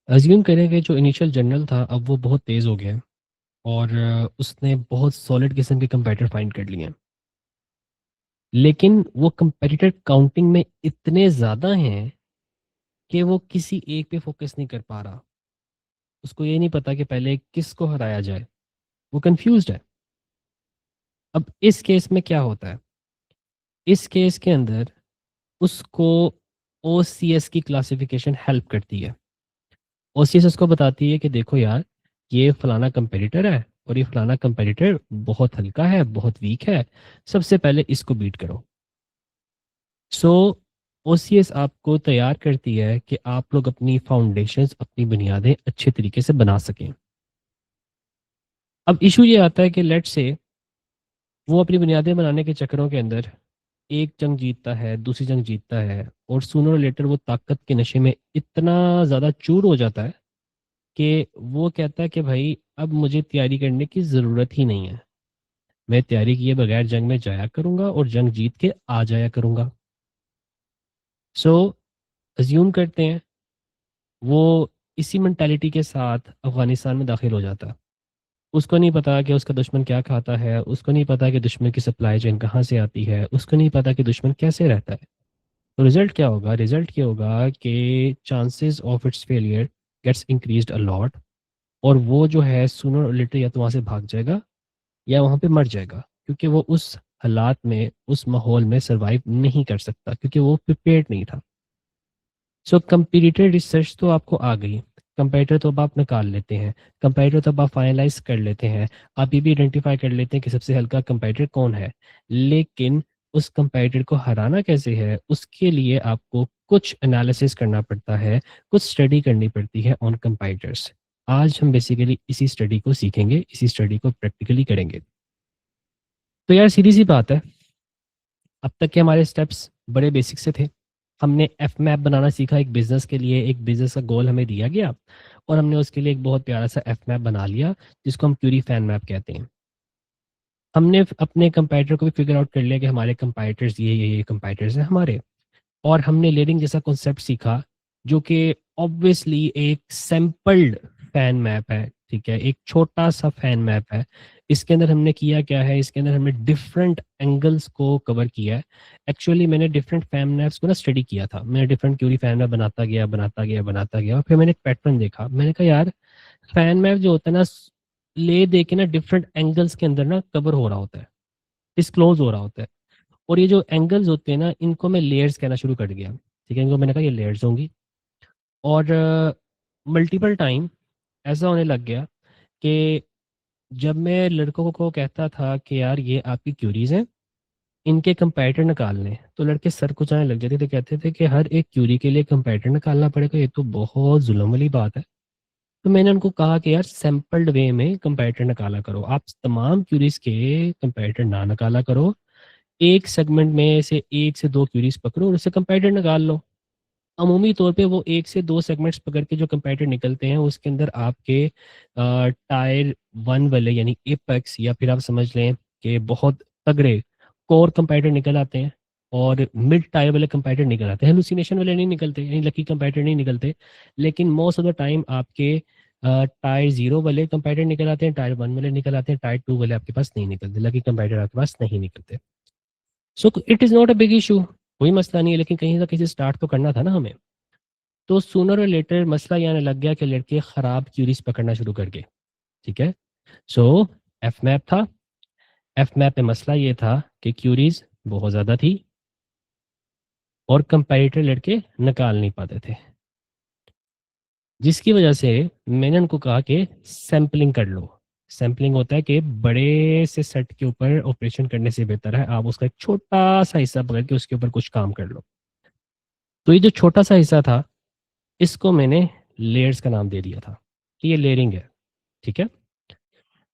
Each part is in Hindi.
अज्यूम करें कि जो इनिशियल जनरल था अब वो बहुत तेज़ हो गया है और उसने बहुत सॉलिड किस्म के कंपेटिटर फाइंड कर लिए हैं। लेकिन वो कंपेटिटर काउंटिंग में इतने ज़्यादा हैं कि वो किसी एक पे फोकस नहीं कर पा रहा। उसको ये नहीं पता कि पहले किसको हराया जाए। वो कंफ्यूज्ड है। अब इस केस में क्या होता है? इस केस के अंदर उसको ओसीएस की क्लासिफिकेशन हेल्प करती है। ओसीएस उसको बताती है कि देखो यार, ये फलाना कंपेटिटर है और ये फलाना कंपेटिटर बहुत हल्का है, बहुत वीक है। सबसे पहले इसको बीट करो। सो ओसीएस आपको तैयार करती है कि आप लोग अपनी फाउंडेशंस, अपनी बुनियादें अच्छे तरीके से बना सकें। अब इशू ये आता है कि लेट से वो अपनी बुनियादें बनाने के चक्करों के अंदर एक जंग जीतता है, दूसरी जंग जीतता है और सूनर और लेटर वो ताकत के नशे में इतना ज़्यादा चूर हो जाता है कि वो कहता है कि भाई अब मुझे तैयारी करने की ज़रूरत ही नहीं है। मैं तैयारी किए बगैर जंग में जाया करूंगा और जंग जीत के आ जाया करूंगा। सो अज्यूम करते हैं वो इसी मेंटालिटी के साथ अफगानिस्तान में दाखिल हो जाता है। उसको नहीं पता कि उसका दुश्मन क्या खाता है, उसको नहीं पता कि दुश्मन की सप्लाई चेन कहाँ से आती है, उसको नहीं पता कि दुश्मन कैसे रहता है। तो रिजल्ट क्या होगा? रिजल्ट ये होगा कि chances of its failure gets increased a lot. और वो जो है सूनर और लेटर या तो वहाँ से भाग जाएगा या वहाँ पे मर जाएगा, क्योंकि वो उस हालात में, उस माहौल में सरवाइव नहीं कर सकता, क्योंकि वो प्रिपेयर्ड नहीं था। सो कंपेटिटर रिसर्च तो आपको आ गई। कंपेटिटर तो अब आप निकाल लेते हैं, कंपेटिटर तो अब आप फाइनलाइज कर लेते हैं, आप ये भी आइडेंटिफाई कर लेते हैं कि सबसे हल्का कंपेटिटर कौन है। लेकिन उस कंपेटिटर को हराना कैसे है, उसके लिए आपको कुछ एनालिसिस करना पड़ता है, कुछ स्टडी करनी पड़ती है ऑन कंपेटिटर्स। आज हम बेसिकली इसी स्टडी को सीखेंगे, इसी स्टडी को प्रैक्टिकली करेंगे। तो यार सीधी सी बात है, अब तक के हमारे स्टेप्स बड़े बेसिक से थे। हमने एफ मैप बनाना सीखा एक बिज़नेस के लिए, एक बिज़नेस का गोल हमें दिया गया और हमने उसके लिए एक बहुत प्यारा सा एफ मैप बना लिया, जिसको हम क्यूरी फैन मैप कहते हैं। हमने अपने कंपैरेटर को भी फिगर आउट कर लिया कि हमारे कंपैरेटर्स ये कंपैरेटर्स हैं हमारे। और हमने लेयरिंग जैसा कॉन्सेप्ट सीखा, जो कि ऑब्वियसली एक सैम्पल्ड फैन मैप है। ठीक है, एक छोटा सा फैन मैप है। इसके अंदर हमने किया क्या है, इसके अंदर हमने डिफरेंट एंगल्स को कवर किया है। एक्चुअली मैंने डिफरेंट फैन मैप्स को ना स्टडी किया था, मैंने डिफरेंट क्यूरी फैन मैप बनाता गया बनाता गया बनाता गया, और फिर मैंने एक पैटर्न देखा। मैंने कहा यार, फैन मैप जो होता है ना, ले दे के ना डिफरेंट एंगल्स के अंदर ना कवर हो रहा होता है, डिस्क्लोज हो रहा होता है। और ये जो एंगल्स होते हैं ना, इनको मैं लेयर्स कहना शुरू कर दिया। ठीक है, इनको मैंने कहा ये लेयर्स होंगी। और मल्टीपल टाइम ऐसा होने लग गया कि जब मैं लड़कों को कहता था कि यार ये आपकी क्यूरीज हैं, इनके कंपैरेटर निकालने, तो लड़के सर कुचाने लग जाते थे, कहते थे कि हर एक क्यूरी के लिए कंपैरेटर निकालना पड़ेगा, ये तो बहुत जुल्म वाली बात है। तो मैंने उनको कहा कि यार सैम्पल्ड वे में कंपैरेटर निकाला करो, आप तमाम क्यूरीज के कंपैरेटर ना निकाला करो। एक सेगमेंट में से एक से दो क्यूरीज पकड़ो और उससे कंपैरेटर निकाल लो। अमूमी तौर पे वो एक से दो सेगमेंट्स पकड़ के जो कंपैरेटर निकलते हैं, उसके अंदर आपके टायर वन वाले यानी एपेक्स, या फिर आप समझ लें कि बहुत तगड़े कोर कंपैरेटर निकल आते हैं। और मिड टायर वाले कंपैरेटर निकल आते हैं, हेलुसिनेशन वाले नहीं निकलते, यानी लकी कंपैरेटर नहीं निकलते। लेकिन मोस्ट ऑफ द टाइम आपके टायर जीरो वाले कंपैरेटर निकल आते हैं, टायर वन वाले निकल आते हैं, टायर टू वाले आपके पास नहीं निकलते, लकी कंपैरेटर आपके पास नहीं निकलते। So it is not a big issue, कोई मसला नहीं है, लेकिन कहीं ना कहीं से स्टार्ट तो करना था ना हमें। तो सूनर और लेटर मसला ये आने लग गया कि लड़के ख़राब क्यूरीज पकड़ना शुरू कर गए। ठीक है, सो एफ मैप था। एफ मैप में मसला ये था कि क्यूरीज बहुत ज़्यादा थी और कंपैरेटर लड़के निकाल नहीं पाते थे, जिसकी वजह से मैंने उनको कहा कि सैम्पलिंग कर लो। सैम्पलिंग होता है कि बड़े से सेट के ऊपर ऑपरेशन करने से बेहतर है आप उसका एक छोटा सा हिस्सा पकड़ के उसके ऊपर कुछ काम कर लो। तो ये जो छोटा सा हिस्सा था, इसको मैंने लेयर्स का नाम दे दिया था कि ये लेयरिंग है। ठीक है,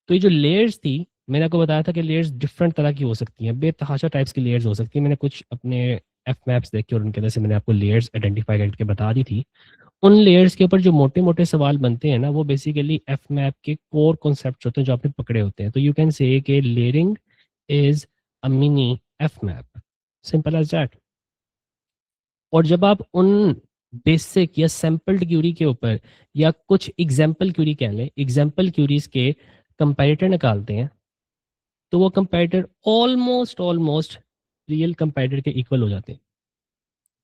तो ये जो लेयर्स थी, मैंने आपको बताया था कि लेयर्स डिफरेंट तरह की हो सकती हैं, बेतहाशा टाइप्स की लेयर्स हो सकती हैं। मैंने कुछ अपने एफ मैप्स देखे और उनके अंदर से मैंने आपको लेयर्स आइडेंटिफाई करके बता दी थी। उन लेयर्स के ऊपर जो मोटे मोटे सवाल बनते हैं ना, वो बेसिकली एफ मैप के कोर कॉन्सेप्ट होते हैं जो आपने पकड़े होते हैं। तो यू कैन से कि layering is a mini F map, simple as that. और जब आप उन बेसिक या सैम्पल्ड क्यूरी के ऊपर या कुछ एग्जाम्पल क्यूरी कह लें, एग्जाम्पल क्यूरीज के कंपैरेटर निकालते हैं, तो वो comparator almost almost real comparator के इक्वल हो जाते हैं।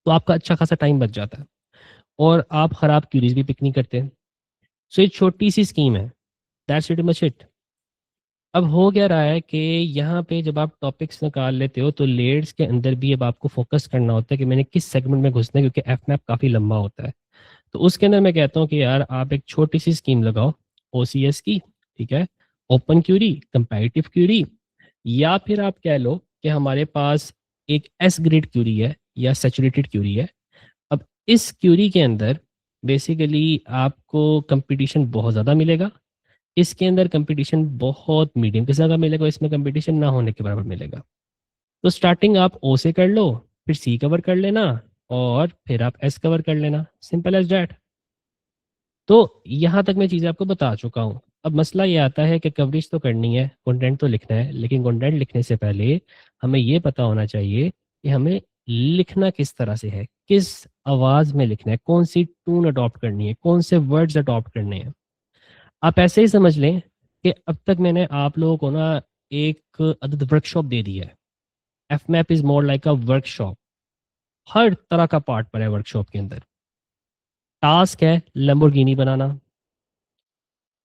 तो आपका अच्छा खासा टाइम बच जाता है और आप खराब क्यूरीज भी पिक नहीं करते। सो ये छोटी सी स्कीम है, दैट्स वेरी मच इट। अब हो क्या रहा है कि यहाँ पे जब आप टॉपिक्स निकाल लेते हो तो लेयर्स के अंदर भी अब आपको फोकस करना होता है कि मैंने किस सेगमेंट में घुसना है, क्योंकि एफ मैप काफ़ी लंबा होता है। तो उसके अंदर मैं कहता हूँ कि यार आप एक छोटी सी स्कीम लगाओ ओसीएस की, ठीक है, ओपन क्यूरी, कंपैरेटिव क्यूरी, या फिर आप कह लो कि हमारे पास एक एस ग्रेड क्यूरी है या सैचुरेटेड क्यूरी है। अब इस क्यूरी के अंदर बेसिकली आपको कंपटीशन बहुत ज़्यादा मिलेगा, इसके अंदर कंपटीशन बहुत मीडियम किस्म का मिलेगा, इसमें कंपटीशन ना होने के बराबर मिलेगा। तो स्टार्टिंग आप ओ से कर लो, फिर सी कवर कर लेना और फिर आप एस कवर कर लेना, सिंपल एज डैट। तो यहाँ तक मैं चीज़ें आपको बता चुका हूँ। अब मसला ये आता है कि कवरेज तो करनी है, कंटेंट तो लिखना है, लेकिन कंटेंट लिखने से पहले हमें ये पता होना चाहिए कि हमें लिखना किस तरह से है, किस आवाज़ में लिखना है, कौन सी टून अडॉप्ट करनी है, कौन से वर्ड्स अडॉप्ट करने हैं। आप ऐसे ही समझ लें कि अब तक मैंने आप लोगों को ना एक अदद वर्कशॉप दे दी है। F map is more like a workshop, हर तरह का पार्ट पर है वर्कशॉप के अंदर। टास्क है लैम्बोर्गिनी बनाना।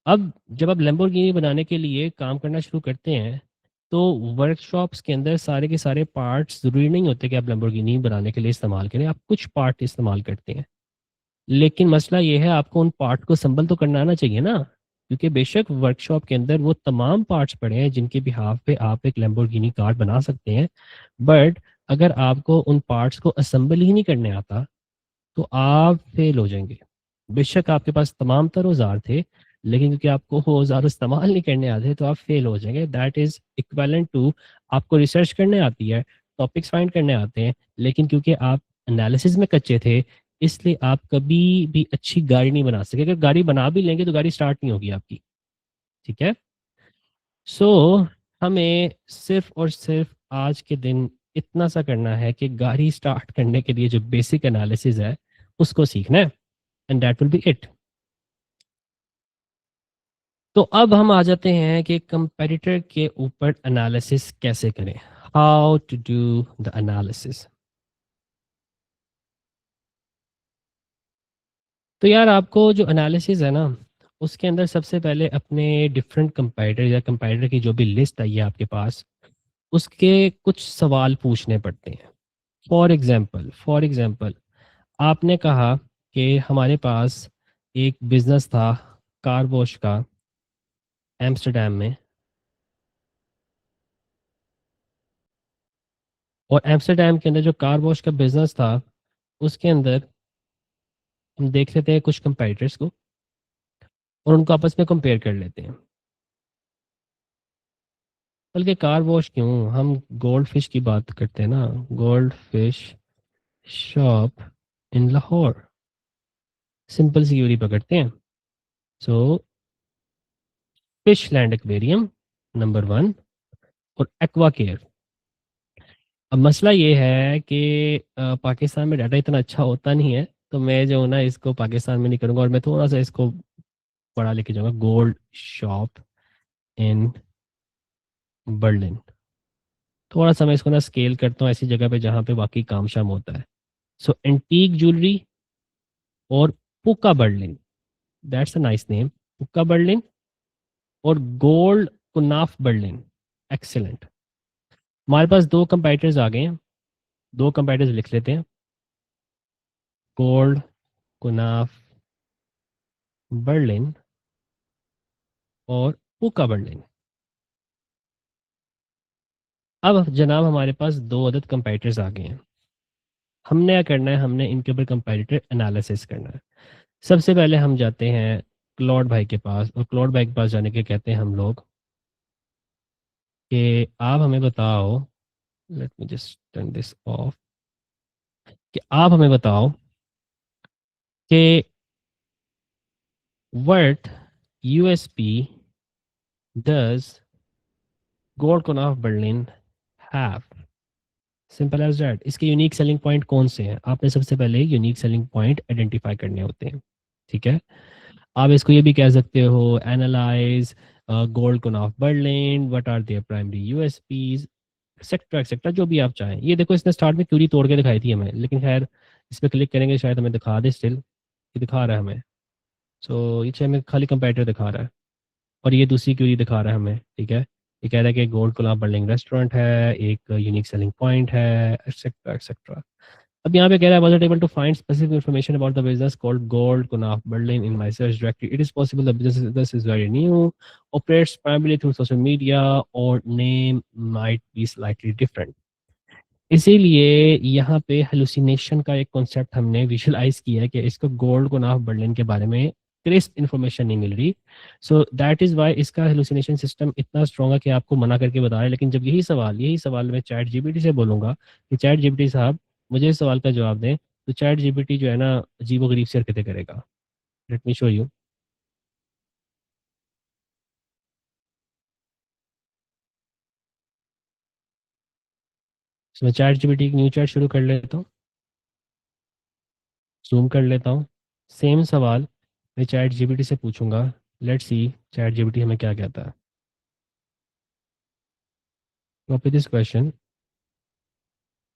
अब जब आप लैम्बोर्गिनी बनाने के लिए काम करना शुरू करते हैं, तो वर्कशॉप्स के अंदर सारे के सारे पार्ट्स ज़रूरी नहीं होते कि आप लैम्बोर्गिनी बनाने के लिए इस्तेमाल करें, आप कुछ पार्ट इस्तेमाल करते हैं। लेकिन मसला ये है आपको उन पार्ट को संभल तो करना आना चाहिए ना, क्योंकि बेशक वर्कशॉप के अंदर वो तमाम पार्ट्स पड़े हैं जिनके बिहाफ पे आप एक लैम्बोर्गिनी कार बना सकते हैं। बट अगर आपको उन पार्ट्स को असेंबल ही नहीं करने आता तो आप फेल हो जाएंगे। बेशक आपके पास तमाम तर औजार थे, लेकिन क्योंकि आपको वो औजार इस्तेमाल नहीं करने आते तो आप फेल हो जाएंगे। दैट इज़ इक्वेलेंट टू आपको रिसर्च करने आती है, टॉपिक्स फाइंड करने आते हैं, लेकिन क्योंकि आप एनालिसिस में कच्चे थे, इसलिए आप कभी भी अच्छी गाड़ी नहीं बना सके। अगर गाड़ी बना भी लेंगे तो गाड़ी स्टार्ट नहीं होगी आपकी, ठीक है। सो हमें सिर्फ और सिर्फ आज के दिन इतना सा करना है कि गाड़ी स्टार्ट करने के लिए जो बेसिक एनालिसिस है उसको सीखना है, and that will be it. तो अब हम आ जाते हैं कि कंपेटिटर के ऊपर एनालिसिस कैसे करें, how to do the analysis. तो यार आपको जो एनालिसिस है ना, उसके अंदर सबसे पहले अपने डिफरेंट कंपेटिटर या कंपेटिटर की जो भी लिस्ट आई है आपके पास, उसके कुछ सवाल पूछने पड़ते हैं। फॉर एग्जांपल आपने कहा कि हमारे पास एक बिजनेस था कार वॉश का एम्स्टरडेम में, और एम्स्टरडेम के अंदर जो कार वॉश का बिजनेस था उसके अंदर हम देख लेते हैं कुछ कंपेटिटर्स को और उनको आपस में कंपेयर कर लेते हैं। बल्कि कार वॉश क्यों, हम गोल्ड फिश की बात करते हैं ना, gold fish shop in Lahore, simple सी क्यूरी पकड़ते हैं। So fish land aquarium number 1 और एक्वा केयर। अब मसला ये है कि पाकिस्तान में डाटा इतना अच्छा होता नहीं है, तो मैं जो हूँ ना इसको पाकिस्तान में नहीं करूँगा और मैं थोड़ा सा इसको पढ़ा लेके जाऊँगा, गोल्ड शॉप इन बर्लिन। थोड़ा सा मैं इसको ना स्केल करता हूँ ऐसी जगह पे जहाँ पे वाकई काम शाम होता है। सो एंटीक ज्वेलरी और Pukka Berlin, that's a nice name, Pukka Berlin और गोल्ड कुनाफ बर्लिन, एक्सेलेंट। हमारे पास दो कंपेटिटर्स आ गए हैं, दो कंपेटिटर्स लिख लेते हैं, गोल्ड कुनाफ बर्लिन और पुक्का बर्लिन। अब जनाब हमारे पास दो अदद कंपेटिटर्स आ गए हैं, हमने क्या करना है, हमने इनके ऊपर कंपेटिटर एनालिसिस करना है। सबसे पहले हम जाते हैं क्लॉड भाई के पास, और क्लॉड भाई के पास जाने के कहते हैं हम लोग कि आप हमें बताओ, let me just turn this off, कि आप हमें बताओ कि what USP does gold con of Berlin have. Simple as that. इसके यूनिक सेलिंग पॉइंट कौन से हैं? आपने सबसे पहले यूनिक सेलिंग पॉइंट आइडेंटिफाई करने होते हैं, ठीक है। आप इसको ये भी कह सकते हो, analyse gold Kunaf Berlin, what are their primary USPs, etcetera etcetera, जो भी आप चाहें। ये देखो इसने स्टार्ट में क्यूरी तोड़ के दिखाई थी हमें, लेकिन खैर इस पर क्लिक करेंगे शायद हमें दिखा दे, स्टिल ये दिखा रहा है हमें। सो ये हमें खाली कंपेरेटर दिखा रहा है, और ये दूसरी क्यूरी दिखा रहा है हमें, ठीक है। ये कह रहा है कि गोल्ड गुलाब बर्लिंग रेस्टोरेंट है, एक यूनिक सेलिंग पॉइंट है, एक्सेट्रा एक्सेट्रा। अब यहाँ पे कह रहा है was not able to find specific information about the business called Gold Kunaf Berlin in my search directory. It is possible the business is very new, operates primarily through social media, or name might be slightly different. इसीलिए यहाँ पे हेलुसिनेशन का एक कॉन्सेप्ट हमने विजुअलाइज किया है कि इसको गोल्ड कुनाफ बर्लिन के बारे में क्रिस्प इन्फॉर्मेशन नहीं मिल रही। सो दैट इज़ वाई इसका हेलुसिनेशन सिस्टम इतना स्ट्रॉन्ग है कि आपको मना करके बता रहा है। लेकिन जब यही सवाल मैं चैट जीपीटी से बोलूंगा कि चैट जीपीटी साहब मुझे इस सवाल का जवाब दें, तो चैट जीपीटी जो है ना अजीबो गरीब से हरकतें करेगा। Let me show you. मैं चैट जीपीटी की न्यू चैट शुरू कर लेता हूँ, जूम कर लेता हूँ। सेम सवाल मैं चैट जीपीटी से पूछूंगा। लेट्स सी चैट जीपीटी हमें क्या कहता है। Copy this question,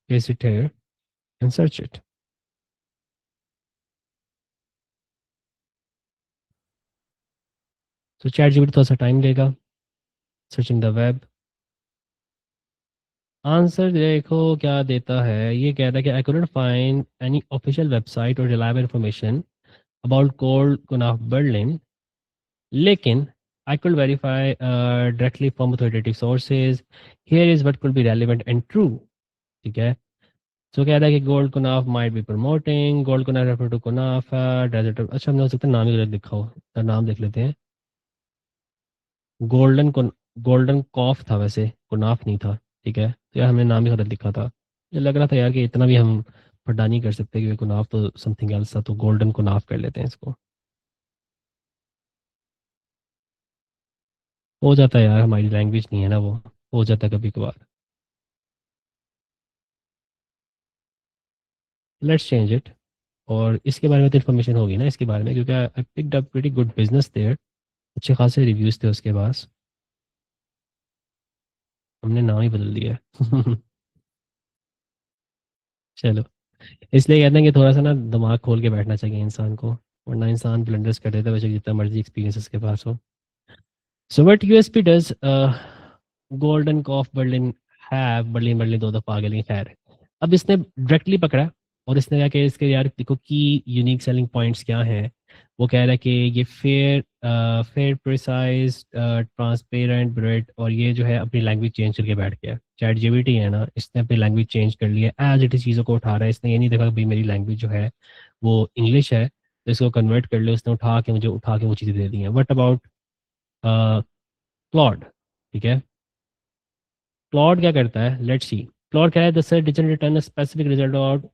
paste it here, and search it. तो चैट जीपीटी थोड़ा सा टाइम लेगा, सर्चिंग द वेब। आंसर देखो क्या देता है। ये कहता है कि आई couldn't find any official website or reliable information about gold Kunaf Berlin, लेकिन I could verify directly from authoritative sources. Here is what could be relevant and true, ठीक है। तो कह रहा है कि gold Kunaf might be promoting, gold Kunaf refer to Kunaf dessert. अच्छा हमने हो सकता है नाम ही गलत लिखा हो, तो नाम देख लेते हैं। गोल्डन गोल्डन कॉफ था वैसे, कुनाफ नहीं था, ठीक है। तो यार हमने नाम ही गलत लिखा था। मुझे लग रहा था यार कि इतना भी हम फड्डा नहीं कर सकते कि कुनाफ तो समथिंग एल्स था, तो गोल्डन कुनाफ कर लेते हैं इसको। हो जाता है यार, हमारी लैंग्वेज नहीं है ना वो, हो जाता है कभी कभार। Let's change it. और इसके बारे में तो इन्फॉर्मेशन होगी ना इसके बारे में, क्योंकि I picked up pretty good business there, अच्छे खासे रिव्यूज थे उसके पास। हमने नाम ही बदल दिया है। चलो, इसलिए कहते हैं कि थोड़ा सा ना दिमाग खोल के बैठना चाहिए इंसान को, वरना इंसान ब्लंडर्स कर देता है वैसे जितना मर्जी एक्सपीरियंस उसके पास हो। So what USP does golden calf Berlin have, Berlin Berlin दो दफा आ गए, लेकिन खैर अब इसने डायरेक्टली पकड़ा और इसने कहा कि इसके यार देखो की यूनिक सेलिंग पॉइंट्स क्या हैं। वो कह रहा है कि ये fair fair precise transparent bread, और ये जो है अपनी लैंग्वेज चेंज करके बैठ गया। चैट जीपीटी है ना, इसने अपनी लैंग्वेज चेंज कर ली है, एज इट इज चीज़ों को उठा रहा है। इसने ये नहीं देखा कि भाई मेरी लैंग्वेज जो है वो इंग्लिश है तो इसको कन्वर्ट कर ले, उसने उठा के वो चीज़ें दे दी हैं। वट अबाउट क्लॉड, ठीक है। क्लॉड क्या करता है, लेट्स सी। क्लॉड कह रहा है the search doesn't return a specific result about,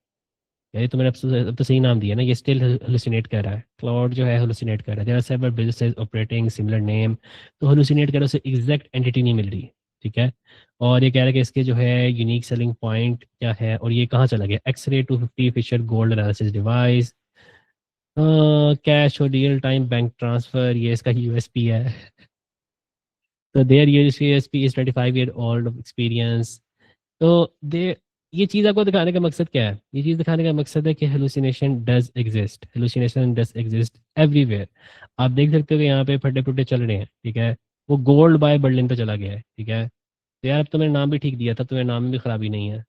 ये तो मैंने अब तो सही नाम दिया ना, ये स्टिल हेलुसिनेट कर रहा है। क्लाउड जो है हेलुसिनेट कर रहा है। There are several businesses operating similar name, तो हेलुसिनेट कर रहा है, उसे एग्जैक्ट एंटिटी नहीं मिल रही, ठीक है। और ये कह रहा है कि इसके जो है यूनिक सेलिंग पॉइंट क्या है, और ये कहाँ चला गया। X ray 250 Fischer gold analysis device, cash और रियल टाइम बैंक ट्रांसफर, ये इसका यूएसपी है। तो there USP is 25 year old of experience. तो दे ये चीज़ आपको दिखाने का मकसद क्या है? ये चीज़ दिखाने का मकसद है कि हेलुसिनेशन डज एग्जिस्ट एवरीवेयर। आप देख सकते हो कि यहाँ पे फटे फुटे चल रहे हैं, ठीक है। वो गोल्ड बाय बर्लिन पे चला गया है, ठीक है। तो यार अब तो मैंने नाम भी ठीक दिया था, तो मेरे नाम में भी खराबी नहीं है,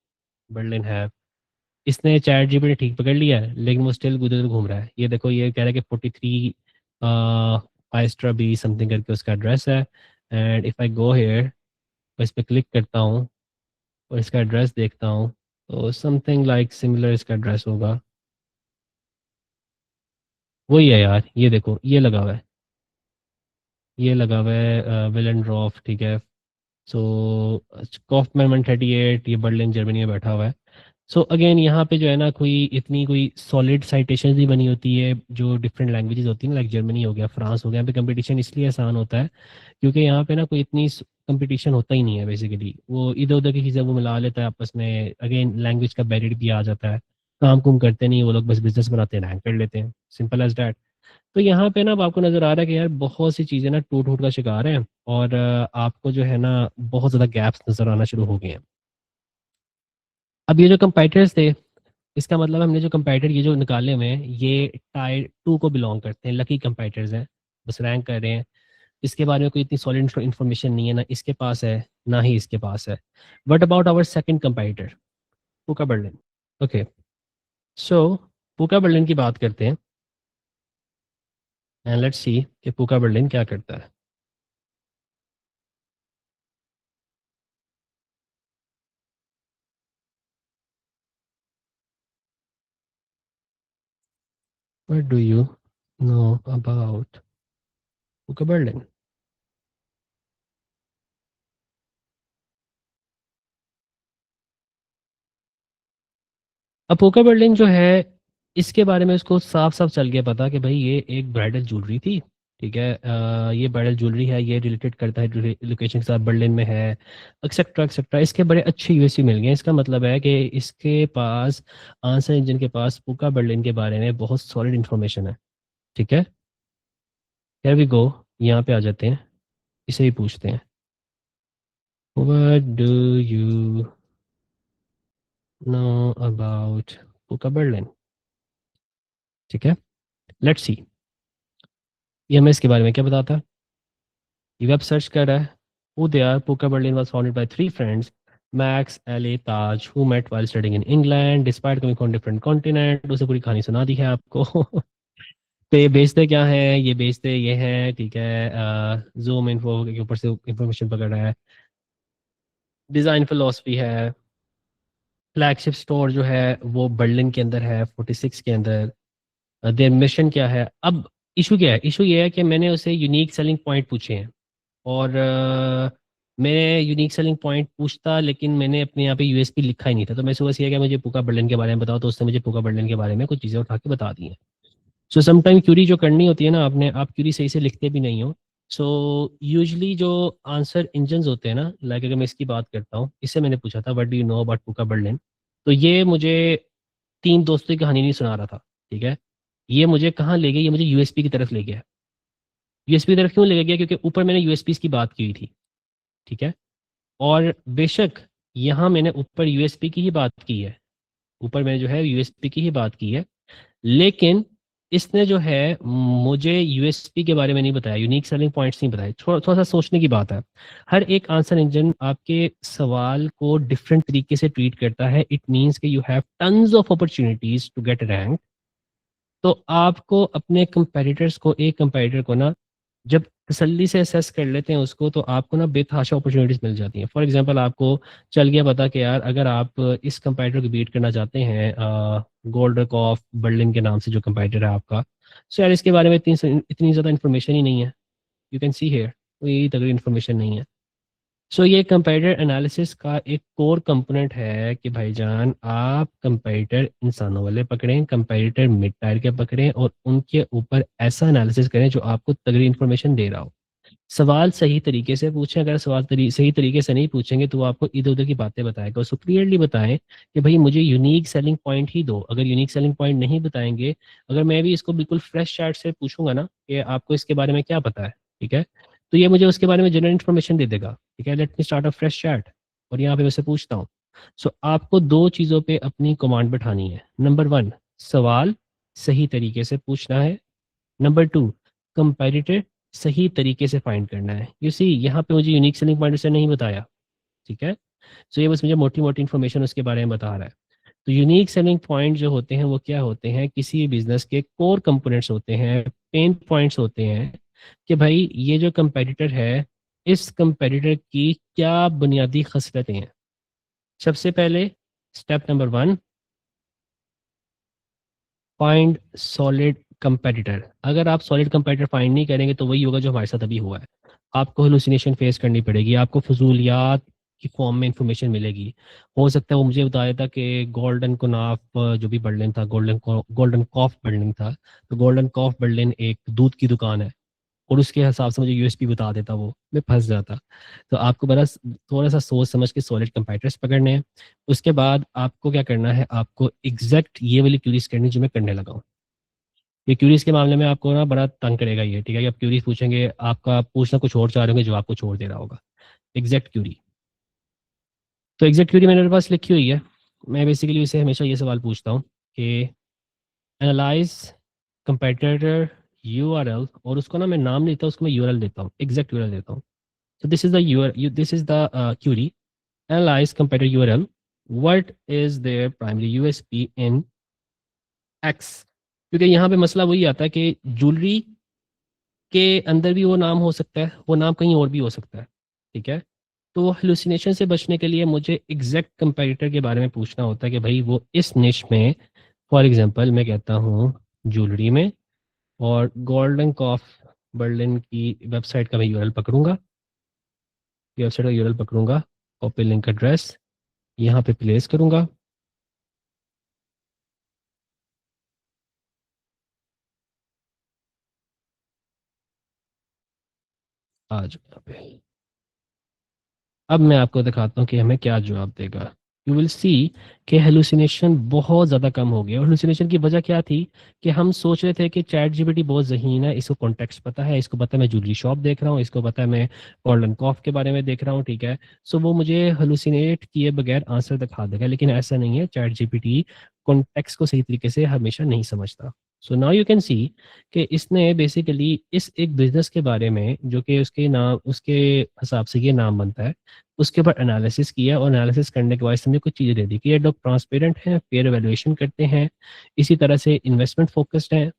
बर्लिन है। इसने चैट जीपीटी ठीक पकड़ लिया है, लेकिन वो स्टिल उधर उधर घूम रहा है। ये देखो ये कह रहा है कि 43 आइस्ट्रा बी समथिंग करके उसका एड्रेस है। And if I go here, तो इस पर क्लिक करता हूँ और इसका एड्रेस देखता हूँ, तो समथिंग लाइक सिमिलर इसका एड्रेस होगा। वही है यार, ये देखो ये लगा हुआ है, ये लगा हुआ है विलेंड्रॉफ, ठीक है। सो कॉफमैन 138, ये बर्लिन जर्मनी में बैठा हुआ है। सो अगेन यहाँ पे जो है ना कोई इतनी कोई सॉलिड साइटेशन भी बनी होती है, जो डिफरेंट लैंग्वेजेस होती है ना, लाइक जर्मनी हो गया, फ्रांस हो गया, यहाँ पे कंपटीशन इसलिए आसान होता है क्योंकि यहाँ पे ना कोई इतनी कंपटीशन होता ही नहीं है बेसिकली। वो इधर उधर की चीज़ें वो मिला लेता है आपस में, अगेन लैंग्वेज का बैरियर भी आ जाता है, काम कुम करते नहीं वो लोग, बस बिजनेस बनाते हैं, रैंक कर लेते हैं, सिंपल एज डैट। तो यहाँ पे ना अब आपको नज़र आ रहा है कि यार बहुत सी चीज़ें ना टूट टूट का शिकार हैं, और आपको जो है ना बहुत ज़्यादा गैप्स नज़र आना शुरू हो गए हैं। अब ये जो कंपाइटर्स थे, इसका मतलब हमने जो कंपाइटर ये जो निकाले हुए हैं ये टायर 2 को बिलोंग करते हैं, लकी कंपाइटर्स हैं, बस रैंक कर रहे हैं। इसके बारे में कोई इतनी सॉलिड इन्फॉर्मेशन नहीं है, ना इसके पास है ना ही इसके पास है। व्हाट अबाउट आवर सेकंड कंपाइटर, पूका बर्लिन। ओके, सो पूका बर्लिन की बात करते हैं, एंड लेट्स सी कि पूका बर्लिन क्या करता है। What do you know about पूका बर्लिन। अब पूका बर्लिन जो है, इसके बारे में उसको साफ साफ चल गया पता कि भाई ये एक ब्राइडल ज्वेलरी थी, ठीक है, ये ब्राइडल ज्वेलरी है, ये रिलेटेड करता है लोकेशन के साथ, बर्लिन में है, एक्सेट्रा एक्सेट्रा। इसके बड़े अच्छे यूएसपी मिल गए। इसका मतलब है कि इसके पास, आंसर इंजन के पास पूका बर्लिन के बारे में बहुत सॉलिड इन्फॉर्मेशन है, ठीक है। हियर वी गो, यहाँ पे आ जाते हैं, इसे ही पूछते हैं, what do you know about पूका बर्लिन, ठीक है। लेट्स सी ये हमें इसके बारे में क्या बताता है। ये वेब सर्च कर रहा है, who they are, Pukka Berlin was founded by three friends, Max, Elle, Taj, who met while studying in England despite coming from different continent. उसे पूरी कहानी सुना दी है आपको। तो ये बेचते क्या है, ये बेचते ये है, ठीक है, जूम इन्फो के ऊपर से इंफॉर्मेशन पकड़ रहा है, डिज़ाइन फिलोसफी है, फ्लैगशिप स्टोर जो है वो बर्लिन के अंदर है, 46 के अंदर। देयर मिशन क्या है। अब इशू क्या है, इशू ये है कि मैंने उसे यूनिक सेलिंग पॉइंट पूछे हैं, और मैंने यूनिक सेलिंग पॉइंट पूछता, लेकिन मैंने अपने यहाँ पे यूएसपी लिखा ही नहीं था। तो मैं सुबह से कि मुझे पूका बर्लिन के बारे में बताओ, तो उसने मुझे पूका बर्लिन के बारे में कुछ चीज़ें उठा के बता दी हैं। सो समटाइम क्यूरी जो करनी होती है ना आपने, आप क्यूरी सही से लिखते भी नहीं हो। सो यूजली जो आंसर इंजन होते हैं ना, लाइक अगर मैं इसकी बात करता हूँ, इससे मैंने पूछा था what do you know about पूका बर्लिन, तो ये मुझे तीन दोस्तों की कहानी नहीं सुना रहा था, ठीक है। ये मुझे कहाँ ले गया, ये मुझे यूएसपी की तरफ ले गया। यूएसपी की तरफ क्यों ले गया, क्योंकि ऊपर मैंने यूएसपी की बात की हुई थी, ठीक है। और बेशक यहाँ मैंने ऊपर यूएसपी की ही बात की है, ऊपर मैंने जो है यूएसपी की ही बात की है, लेकिन इसने जो है मुझे यूएसपी के बारे में नहीं बताया, यूनिक सेलिंग पॉइंट्स नहीं बताए। थोड़ा थोड़ा सा सोचने की बात है। हर एक आंसर इंजन आपके सवाल को डिफरेंट तरीके से ट्रीट करता है। इट मीन्स कि you have tons of opportunities to get rank. तो आपको अपने कंपेटिटर्स को, एक कंपेटिटर को ना जब तसल्ली से असेस कर लेते हैं उसको, तो आपको ना बेतहाशा अपॉर्चुनिटीज मिल जाती हैं। फॉर एग्जांपल आपको चल गया पता कि यार अगर आप इस कंपेटिटर को बीट करना चाहते हैं, गोल्ड कॉफ बर्लिन के नाम से जो कंपेटिटर है आपका, सो यार इसके बारे में इतनी इतनी ज़्यादा इन्फॉर्मेशन ही नहीं है। यू कैन सी हेयर, कोई तगड़ी इन्फॉर्मेशन नहीं है। सो ये कंपेटिटर एनालिसिस का एक कोर कंपोनेंट है कि भाईजान आप कंपेटिटर इंसानों वाले पकड़ें, कंपेटिटर मिड टायर के पकड़ें, और उनके ऊपर ऐसा एनालिसिस करें जो आपको तगड़ी इन्फॉर्मेशन दे रहा हो। सवाल सही तरीके से पूछें, अगर सवाल सही तरीके से नहीं पूछेंगे तो वो आपको इधर उधर की बातें बताएगा। उसको क्लियरली बताएं कि भाई मुझे यूनिक सेलिंग पॉइंट ही दो। अगर यूनिक सेलिंग पॉइंट नहीं बताएंगे, अगर मैं भी इसको बिल्कुल फ्रेश चार्ट से पूछूंगा ना कि आपको इसके बारे में क्या पता है, ठीक है, तो ये मुझे उसके बारे में जनरल इन्फॉर्मेशन दे देगा, ठीक है। Let me start a fresh chart, और यहाँ पे मैं से पूछता हूँ। सो आपको दो चीज़ों पे अपनी कमांड बैठानी है। नंबर वन, सवाल सही तरीके से पूछना है। नंबर टू, कंपेटिटर सही तरीके से फाइंड करना है। यू सी यहाँ पे मुझे यूनिक सेलिंग पॉइंट से नहीं बताया, ठीक है। सो ये बस मुझे मोटी मोटी इन्फॉर्मेशन उसके बारे में बता रहा है। तो यूनिक सेलिंग पॉइंट जो होते हैं वो क्या होते हैं, किसी बिजनेस के कोर कंपोनेंट्स होते हैं, पेन पॉइंट्स होते हैं, कि भाई ये जो कंपेटिटर है, इस कंपेटिटर की क्या बुनियादी खसलतें हैं। सबसे पहले step number one, find solid competitor. अगर आप सॉलिड कंपेटिटर फाइंड नहीं करेंगे तो वही होगा जो हमारे साथ अभी हुआ है। आपको हेलुसिनेशन फेस करनी पड़ेगी, आपको फजूलियात की फॉर्म में इंफॉर्मेशन मिलेगी। हो सकता है वो मुझे बताया था कि गोल्डन कोनाफ जो भी बर्लिन था, गोल्डन कॉफ बर्लिन था, तो गोल्डन कॉफ बर्लिन एक दूध की दुकान है, और उसके हिसाब से मुझे यूएसपी बता देता, वो मैं फंस जाता। तो आपको बस थोड़ा सा सोच समझ के सॉलिड कंपैरेटर्स पकड़ने हैं। उसके बाद आपको क्या करना है, आपको एग्जैक्ट ये वाली क्यूरीज करनी जो मैं करने लगा हूँ। ये क्यूरीज के मामले में आपको ना बड़ा तंग करेगा ये, ठीक है, कि आप क्यूरीज पूछेंगे, आपका पूछना कुछ और चाह रहे होंगे, जवाब कुछ और दे रहा होगा। एग्जैक्ट क्यूरी, तो एग्जैक्ट क्यूरी मैंने मेरे पास लिखी हुई है। मैं बेसिकली इसे हमेशा ये सवाल पूछता हूँ कि एनालाइज कंपेटिटर यूआरएल, और उसको ना मैं नाम नहीं देता, उसको मैं यूआरएल देता हूँ, एग्जैक्ट यूआरएल देता हूँ। So this is the this is the query. Analyze competitor URL. What is their primary USP in X? क्योंकि यहाँ पे मसला वही आता है कि ज्वेलरी के अंदर भी वो नाम हो सकता है, वो नाम कहीं और भी हो सकता है, ठीक है। तो हेलुसिनेशन से बचने के लिए मुझे एग्जैक्ट कंपेटिटर के बारे में पूछना होता है कि भाई वो इस निश में, फॉर एग्जांपल मैं कहता हूँ ज्वेलरी में, और गोल्डन कॉफ बर्लिन की वेबसाइट का मैं यूआरएल पकड़ूंगा, वेबसाइट का यूआरएल पकड़ूंगा, कॉपी लिंक एड्रेस यहाँ पे प्लेस करूंगा। आज यहाँ पे अब मैं आपको दिखाता हूँ कि हमें क्या जवाब देगा। यू विल सी कि हेलुसिनेशन बहुत ज़्यादा कम हो गया। और हेलुसिनेशन की वजह क्या थी कि हम सोच रहे थे कि चैट जीपीटी बहुत ज़हीन है, इसको कॉन्टेक्स्ट पता है, इसको पता है मैं ज्वेलरी शॉप देख रहा हूँ, इसको पता है मैं गोल्डन कॉफ के बारे में देख रहा हूँ, ठीक है। सो वो मुझे हेलुसिनेट किए बगैर आंसर दिखा देगा, लेकिन ऐसा नहीं है। चैट जीपीटी कॉन्टेक्स्ट को सही तरीके से हमेशा नहीं समझता। So now you can see कि इसने बेसिकली इस एक बिजनेस के बारे में, जो कि उसके नाम, उसके हिसाब से ये नाम बनता है, उसके ऊपर एनालिसिस किया, और एनालिसिस करने के बाद इसने कुछ चीज़ें दे दी कि ये लोग ट्रांसपेरेंट हैं, फेयर वैल्यूएशन करते हैं, इसी तरह से इन्वेस्टमेंट फोकस्ड हैं,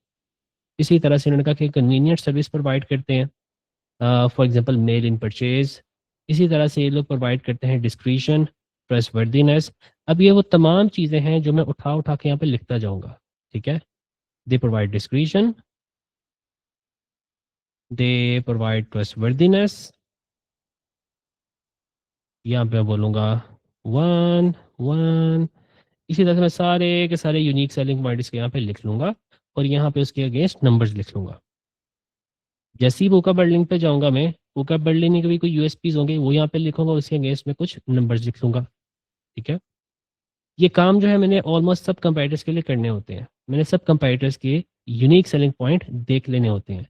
इसी तरह से उन्होंने कहा कि कन्वीनियंट सर्विस प्रोवाइड करते हैं, for example mail in purchase, इसी तरह से ये लोग प्रोवाइड करते हैं डिस्क्रिशन, ट्रस्टवर्दीनेस। अब ये वो तमाम चीज़ें हैं जो मैं उठा उठा के यहाँ पे लिखता जाऊँगा, ठीक है। They provide discretion, they provide trustworthiness, यहाँ पे मैं बोलूँगा वन वन, इसी तरह से मैं सारे के सारे यूनिक सेलिंग पॉइंट इसके यहाँ पे लिख लूँगा, और यहाँ पे उसके अगेंस्ट नंबर्स लिख लूँगा। जैसे ही वोका बर्ड लिंक पे जाऊँगा मैं, वोका बर्ड लिंक के भी कोई यूएसपीज होंगे, वो यहाँ पे लिखूंगा, उसके अगेंस्ट में कुछ नंबर्स लिख लूँगा, ठीक है। ये काम जो है मैंने ऑलमोस्ट सब कंपेटिटर्स के लिए करने होते हैं। मैंने सब कंपेटिटर्स के यूनिक सेलिंग पॉइंट देख लेने होते हैं।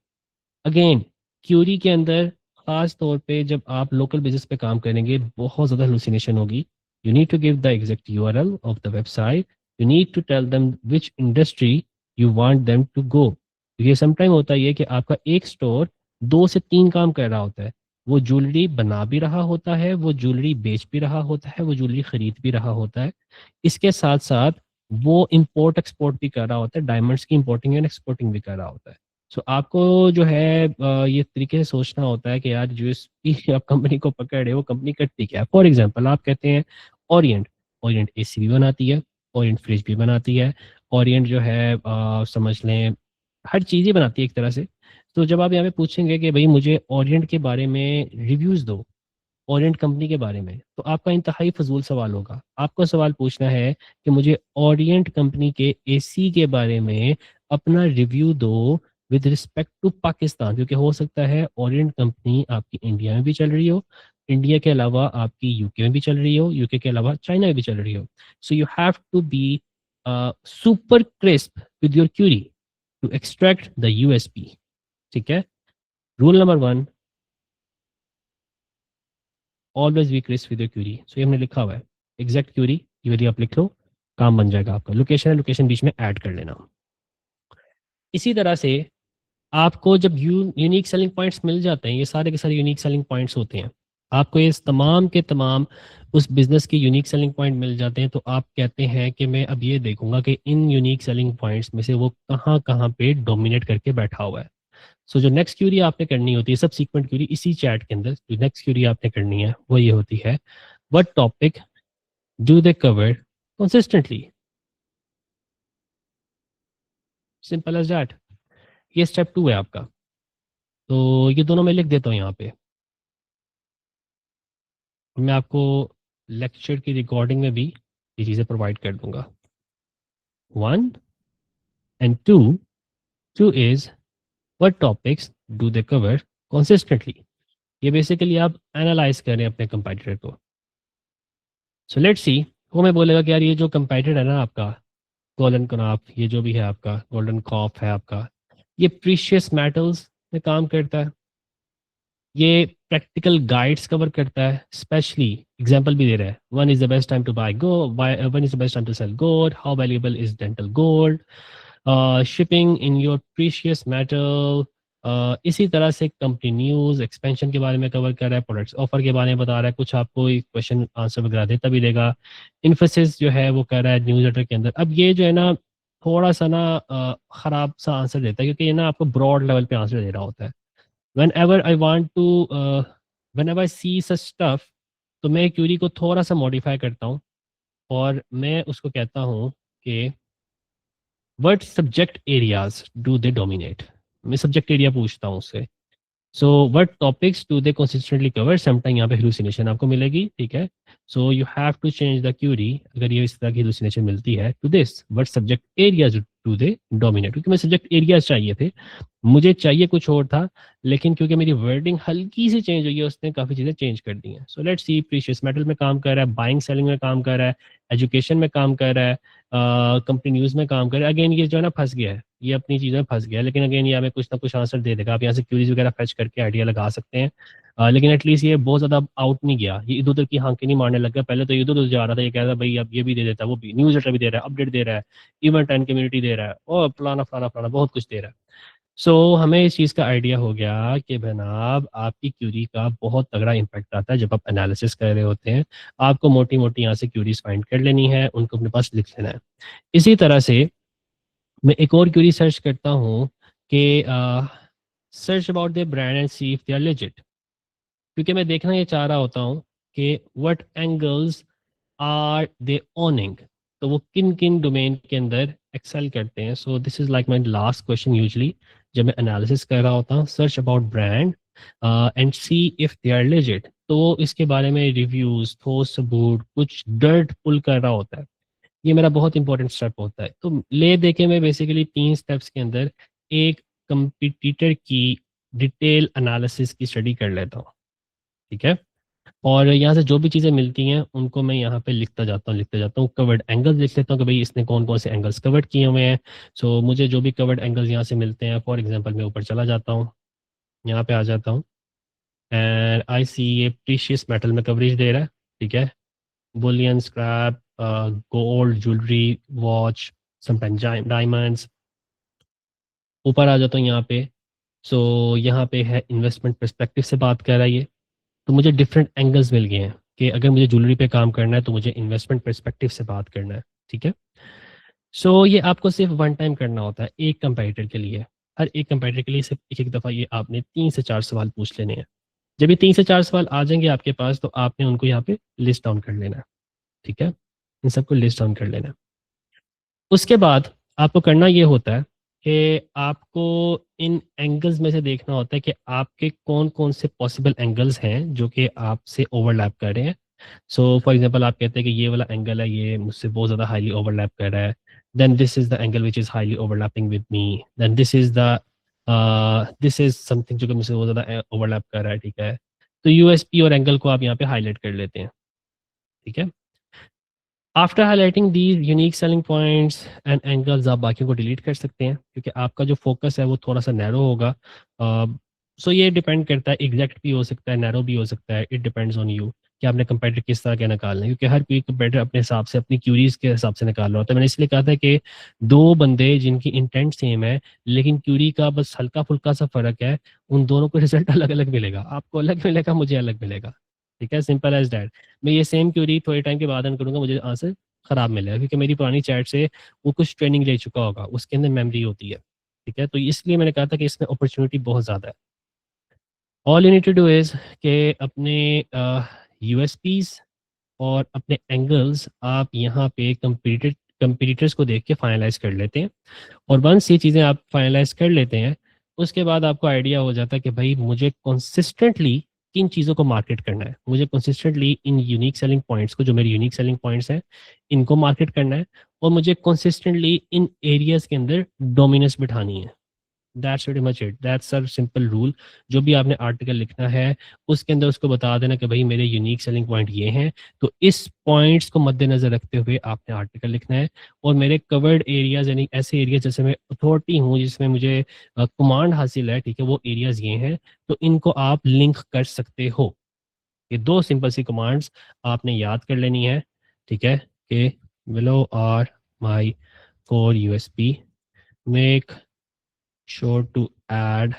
अगेन क्यूरी के अंदर खास तौर पे जब आप लोकल बिजनेस पे काम करेंगे, बहुत ज़्यादा हेलुसिनेशन होगी। You need to give the exact URL of the website, you need to tell them which industry you want them to go. ये समटाइम होता है कि आपका एक स्टोर 2 से 3 काम कर रहा होता है। वो ज्वेलरी बना भी रहा होता है, वो ज्वेलरी बेच भी रहा होता है, वो ज्वेलरी खरीद भी रहा होता है। इसके साथ साथ वो इंपोर्ट एक्सपोर्ट भी कर रहा होता है, डायमंड्स की इंपोर्टिंग एंड एक्सपोर्टिंग भी कर रहा होता है। सो आपको जो है ये तरीके से सोचना होता है कि यार जो इस आप कंपनी को पकड़ रहे हो, वो कंपनी करती क्या है। फॉर एग्जांपल आप कहते हैं ओरिएंट, ओरिएंट एसी भी बनाती है, ओरिएंट फ्रिज भी बनाती है, ओरिएंट जो है समझ लें हर चीज़ ही बनाती है एक तरह से। तो जब आप यहाँ पे पूछेंगे कि भाई मुझे ओरिएंट के बारे में रिव्यूज़ दो, ओरिएंट कंपनी के बारे में, तो आपका इंतहाई फजूल सवाल होगा। आपको सवाल पूछना है कि मुझे ओरिएंट कंपनी के एसी के बारे में अपना रिव्यू दो विद रिस्पेक्ट टू पाकिस्तान, क्योंकि हो सकता है ओरिएंट कंपनी आपकी इंडिया में भी चल रही हो, इंडिया के अलावा आपकी यूके में भी चल रही हो, यूके के अलावा चाइना में भी चल रही हो। So you have to be super crisp with your query to extract the USP, ठीक है। Rule number 1, always be crisp with your query. So ये हमने लिखा हुआ है, एग्जैक्ट क्यूरी, ये यदि आप लिख लो काम बन जाएगा आपका। लोकेशन है, लोकेशन बीच में ऐड कर लेना। इसी तरह से आपको जब यूनिक सेलिंग पॉइंट्स मिल जाते हैं, ये सारे के सारे यूनिक सेलिंग पॉइंट्स होते हैं, आपको ये तमाम के तमाम उस बिजनेस के यूनिक सेलिंग पॉइंट मिल जाते हैं, तो आप कहते हैं कि मैं अब ये देखूंगा कि इन यूनिक सेलिंग पॉइंट्स में से वो कहाँ कहाँ पे डोमिनेट करके बैठा हुआ है। सो जो नेक्स्ट क्यूरी आपने करनी होती है, सब सीक्वेंट क्यूरी इसी चैट के अंदर, जो नेक्स्ट क्यूरी आपने करनी है वो ये होती है, what topic do they cover consistently. Simple as that. ये स्टेप 2 है आपका। तो ये दोनों मैं लिख देता हूँ यहाँ पे। मैं आपको लेक्चर की रिकॉर्डिंग में भी ये चीज़ें प्रोवाइड कर दूंगा। 1 and 2 is what topics do they cover consistently. ये बेसिकली आप एनालाइज कर रहे हैं अपने कंपेटिटर को। सो लेट्स सी, वो मैं बोलेगा कि यार ये जो कंपेटिटर है ना आपका, गोल्डन कनाफ, ये जो भी है आपका गोल्डन कॉप है आपका, ये प्रीशियस मेटल्स में काम करता है, ये प्रैक्टिकल गाइड्स कवर करता है, स्पेशली एग्जांपल भी दे रहा है, one is the best time to buy one is the best time to sell gold, how valuable is dental gold, shipping in your precious metal. इसी तरह से कंपनी न्यूज़ एक्सपेंशन के बारे में कवर कर रहा है, प्रोडक्ट्स ऑफर के बारे में बता रहा है, कुछ आपको क्वेश्चन आंसर वगैरह देता भी देगा। इन्फोसिस जो है वो कर रहा है न्यूज़ लेटर के अंदर। अब ये जो है ना थोड़ा सा ना ख़राब सा आंसर देता है, क्योंकि ये ना आपको ब्रॉड लेवल पे आंसर दे रहा होता है। whenever I want to whenever I see such stuff, तो मैं क्यूरी को थोड़ा सा मॉडिफाई करता हूँ और मैं उसको कहता हूँ कि what subject areas do they dominate. मैं सब्जेक्ट एरिया पूछता हूँ उससे। So what topics do they consistently cover, sometime यहाँ पे हेलुसिनेशन आपको मिलेगी, ठीक है। So you have to change the query अगर ये इस तरह की हेलुसिनेशन मिलती है to this, what subject areas do they dominate, क्योंकि मैं सब्जेक्ट एरियाज चाहिए थे, मुझे चाहिए कुछ और था, लेकिन क्योंकि मेरी वर्डिंग हल्की सी चेंज हुई है उसने काफ़ी चीज़ें चेंज कर दी हैं। So let's see, precious metal में काम कर रहा है, बाइंग सेलिंग में काम कर रहा है, एजुकेशन में काम कर रहा है, कंपनी न्यूज़ में काम कर रहा है। अगेन ये जो है ना फंस गया है, ये अपनी चीज़ों में फंस गया है, लेकिन अगेन ये हमें कुछ ना कुछ आंसर दे देगा। आप यहाँ से क्यूरीज वगैरह फैच करके आइडिया लगा सकते हैं। लेकिन एटलीस्ट ये बहुत ज़्यादा आउट नहीं गया, ये इधर उधर की हाँके नहीं मारने लग गया। पहले तो इधर उधर जा रहा था, ये कह रहा था भाई अब ये भी दे देता है, वो भी न्यूज़ लेटर भी दे रहा है, अपडेट दे रहा है, इवेंट एंड कम्युनिटी दे रहा है, और फलाना फलाना फलाना बहुत कुछ दे रहा है। सो हमें इस चीज़ का आइडिया हो गया कि जनाब आपकी क्यूरी का बहुत तगड़ा इम्पैक्ट आता है जब आप एनालिसिस कर रहे होते हैं। आपको मोटी मोटी यहाँ से क्यूरीज फाइंड कर लेनी है, उनको अपने पास लिख लेना है। इसी तरह से मैं एक और क्यूरी सर्च करता हूँ कि search about the brand and see if they are legit, क्योंकि मैं देखना ये चाह रहा होता हूँ कि what angles are they owning, तो वो किन किन डोमेन के अंदर एक्सेल करते हैं। So this is like my last question usually जब मैं एनालिसिस कर रहा होता हूँ, search about brand and see if they are legit, तो इसके बारे में रिव्यूज, ठोस सबूत, कुछ डर्ट पुल कर रहा होता है। ये मेरा बहुत इंपॉर्टेंट स्टेप होता है। तो ले दे के मैं बेसिकली 3 स्टेप्स के अंदर एक कंपटीटर की डिटेल एनालिसिस की स्टडी कर लेता हूँ, ठीक है। और यहाँ से जो भी चीज़ें मिलती हैं उनको मैं यहाँ पे लिखता जाता हूँ। कवर्ड एंगल्स लिख लेता हूँ कि भाई इसने कौन कौन से एंगल्स कवर्ड किए हुए हैं। सो मुझे जो भी कवर्ड एंगल्स यहाँ से मिलते हैं, फॉर एग्जांपल मैं ऊपर चला जाता हूँ, यहाँ पे आ जाता हूँ, एंड आई सी ये प्रीशियस मेटल में कवरेज दे रहा है, ठीक है। Boolean, scrap, gold, jewellery, watch, sometime diamonds. ऊपर आ जाता हूँ यहाँ पे। सो यहाँ पे है इन्वेस्टमेंट पर्सपेक्टिव से बात कर रहा है ये। तो मुझे डिफरेंट एंगल्स मिल गए हैं कि अगर मुझे ज्वेलरी पे काम करना है तो मुझे इन्वेस्टमेंट पर्सपेक्टिव से बात करना है, ठीक है। सो ये आपको सिर्फ वन टाइम करना होता है एक कंपैरेटर के लिए। हर एक कंपैरेटर के लिए सिर्फ एक एक दफ़ा ये आपने 3 से 4 सवाल पूछ लेने हैं। जब ये 3 से 4 सवाल आ जाएंगे आपके पास तो आपने उनको यहाँ पे लिस्ट डाउन कर लेना है, ठीक है। इन सबको लिस्ट डाउन कर लेना है। उसके बाद आपको करना ये होता है कि आपको इन एंगल्स में से देखना होता है कि आपके कौन कौन से पॉसिबल एंगल्स हैं जो कि आपसे ओवरलैप कर रहे हैं। सो फॉर एग्जांपल आप कहते हैं कि ये वाला एंगल है, ये मुझसे बहुत ज़्यादा हाईली ओवरलैप कर रहा है, then this is the angle which is highly overlapping with me, then this is something जो कि मुझसे बहुत ज़्यादा ओवरलैप कर रहा है, ठीक है। तो यूएसपी और एंगल को आप यहाँ पे हाईलाइट कर लेते हैं, ठीक है। After highlighting these unique selling points and angles, आप बाकियों को डिलीट कर सकते हैं क्योंकि आपका जो फोकस है वो थोड़ा सा नैरो होगा। सो ये डिपेंड करता है, एग्जैक्ट भी हो सकता है, नैरो भी हो सकता है, इट डिपेंड्स ऑन यू कि आपने कंपेटर किस तरह के निकालना है, क्योंकि हर कोई कंपेटर अपने हिसाब से अपनी क्यूरीज के हिसाब से निकाल रहा होता है। मैंने इसलिए कहा था कि दो बंदे जिनकी इंटेंट सेम है लेकिन क्यूरी का बस हल्का फुल्का सा फर्क है, उन दोनों को रिजल्ट अलग अलग मिलेगा, आपको अलग मिलेगा, मुझे अलग मिलेगा, ठीक है। Simple as that. मैं ये सेम क्यूरी थोड़े टाइम के बाद रन करूंगा, मुझे आंसर खराब मिलेगा क्योंकि मेरी पुरानी चैट से वो कुछ ट्रेनिंग ले चुका होगा, उसके अंदर मेमोरी होती है, ठीक है। तो इसलिए मैंने कहा था कि इसमें अपॉर्चुनिटी बहुत ज़्यादा है। All you need to do is कि अपने यूएसपीज और अपने एंगल्स आप यहाँ पे कंपटीटर्स को देख के फाइनलाइज कर लेते हैं। और वंस ये चीज़ें आप फाइनलाइज कर लेते हैं उसके बाद आपको आइडिया हो जाता है कि भाई मुझे कंसिस्टेंटली किन चीज़ों को मार्केट करना है, मुझे कंसिस्टेंटली इन यूनिक सेलिंग पॉइंट्स को, जो मेरी यूनिक सेलिंग पॉइंट्स हैं, इनको मार्केट करना है, और मुझे कंसिस्टेंटली इन एरियाज के अंदर डोमिनेंस बिठानी है। That's very much it, that's a simple rule. जो भी आपने आर्टिकल लिखना है उसके अंदर उसको बता देना कि भाई मेरे यूनिक सेलिंग पॉइंट ये हैं, तो इस पॉइंट्स को मद्देनजर रखते हुए आपने आर्टिकल लिखना है। और मेरे कवर्ड एरियाज यानी ऐसे एरिया जैसे मैं अथॉरिटी हूँ जिसमें मुझे कमांड हासिल है, ठीक है, वो एरियाज ये हैं, तो इनको आप लिंक कर सकते हो। ये दो सिंपल सी कमांड्स आपने याद कर लेनी है, ठीक है, कि below are my core USP, make sure to add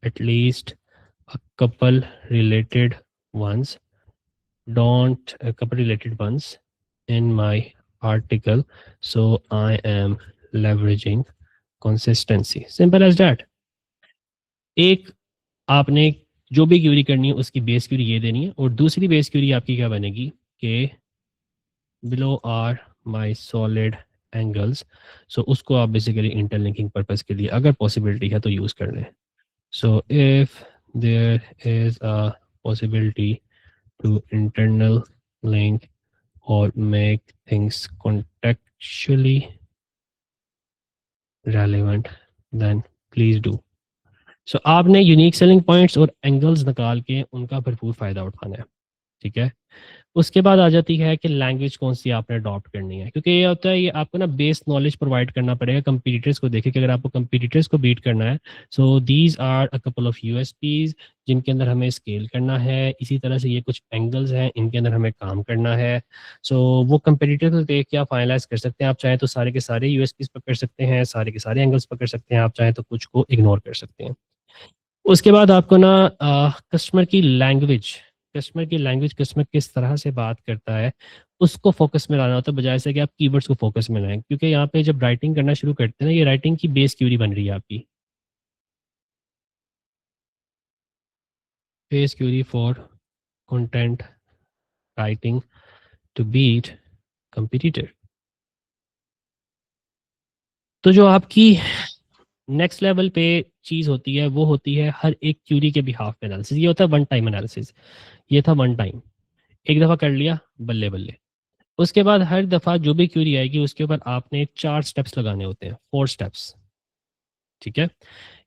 at least a couple related ones, don't a couple related ones in my article, so I am leveraging consistency, simple as that। एक आपने जो भी क्यूरी करनी है उसकी बेस क्यूरी ये देनी है, और दूसरी बेस क्यूरी आपकी क्या बनेगी कि below are my solid angles, so उसको आप बेसिकली इंटरलिंकिंग पर्पस के लिए अगर पॉसिबिलिटी है तो यूज़ कर लें। So if there is a possibility to internal link or make things contextually relevant, then please do। So आपने यूनिक सेलिंग पॉइंट्स और एंगल्स निकाल के उनका भरपूर फ़ायदा उठाना है, ठीक है। उसके बाद आ जाती है कि लैंग्वेज कौन सी आपने अडॉप्ट करनी है, क्योंकि ये होता है ये आपको ना बेस नॉलेज प्रोवाइड करना पड़ेगा कंपीटिटर्स को। देखिए कि अगर आपको कंपीटिटर्स को बीट करना है, so these are a couple of USPs जिनके अंदर हमें स्केल करना है। इसी तरह से ये कुछ एंगल्स हैं, इनके अंदर हमें काम करना है। सो वो कंपीटिटर को देख के आप फाइनलाइज कर सकते हैं। आप चाहें तो सारे के सारे यूएसपीज पकड़ सकते हैं, सारे के सारे एंगल्स पकड़ सकते हैं, आप चाहें तो कुछ को इग्नोर कर सकते हैं। उसके बाद आपको ना कस्टमर की लैंग्वेज, कस्टमर किस तरह से बात करता है उसको फोकस में लाना होता है, बजाय से कि आप कीवर्ड्स को फोकस में लाएं। क्योंकि यहाँ पे जब राइटिंग करना शुरू करते हैं ना, ये राइटिंग की बेस क्यूरी बन रही है आपकी, base query for content writing to beat competitor. तो जो आपकी नेक्स्ट लेवल पे चीज़ होती है वो होती है हर एक क्यूरी के बिहाफ पे एनालिसिस। ये होता है वन टाइम एनालिसिस। ये था वन टाइम, एक दफ़ा कर लिया, बल्ले बल्ले। उसके बाद हर दफ़ा जो भी क्यूरी आएगी उसके ऊपर आपने 4 स्टेप्स लगाने होते हैं, 4 स्टेप्स, ठीक है।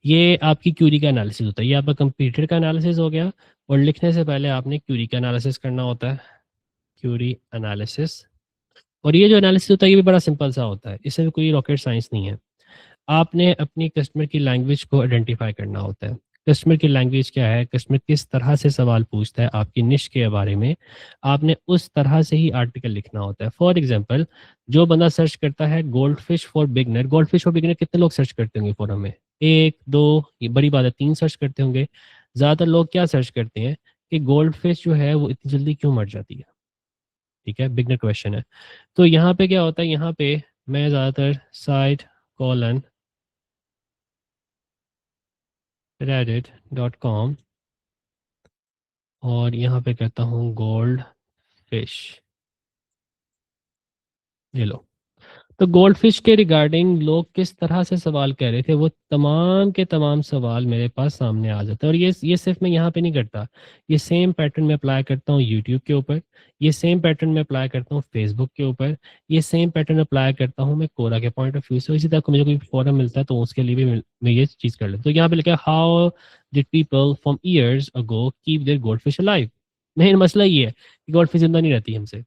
ये आपकी क्यूरी का एनालिसिस होता है। ये आपका कंप्यूटर का एनालिसिस हो गया, और लिखने से पहले आपने क्यूरी का एनालिसिस करना होता है, क्यूरी एनालिसिस। और ये जो एनालिसिस होता है ये भी बड़ा सिंपल सा होता है, इसमें कोई रॉकेट साइंस नहीं है। आपने अपनी कस्टमर की लैंग्वेज को आइडेंटिफाई करना होता है। कस्टमर की लैंग्वेज क्या है, कस्टमर किस तरह से सवाल पूछता है आपकी निश के बारे में, आपने उस तरह से ही आर्टिकल लिखना होता है। फॉर एग्जांपल, जो बंदा सर्च करता है gold fish for beginner, gold fish for beginner कितने लोग सर्च करते होंगे फोरम में? एक दो, ये बड़ी बात है, 3 सर्च करते होंगे। ज़्यादातर लोग क्या सर्च करते हैं कि गोल्ड फिश जो है वो इतनी जल्दी क्यों मर जाती है, ठीक है, बिगनर क्वेश्चन है। तो यहाँ पे क्या होता है, यहाँ पे मैं ज़्यादातर साइट कॉलन reddit.com और यहाँ पे कहता हूँ गोल्ड फिश, ये लो। तो गोल्ड फिश के रिगार्डिंग लोग किस तरह से सवाल कर रहे थे वो तमाम के तमाम सवाल मेरे पास सामने आ जाते हैं। और ये सिर्फ मैं यहाँ पे नहीं करता, ये सेम पैटर्न में अप्लाई करता हूँ यूट्यूब के ऊपर, ये सेम पैटर्न में अप्लाई करता हूँ फेसबुक के ऊपर, ये सेम पैटर्न अप्लाई करता हूँ मैं कोरा के पॉइंट ऑफ व्यू से। इसी तरह को मुझे कोई फॉरम मिलता है तो उसके लिए भी मैं ये चीज़ कर लेता हूँ। तो यहाँ पे लिखा है how did people from years ago keep their gold fish alive. Main मसला ये है कि गोल्ड फिश जिंदा नहीं रहती हमसे।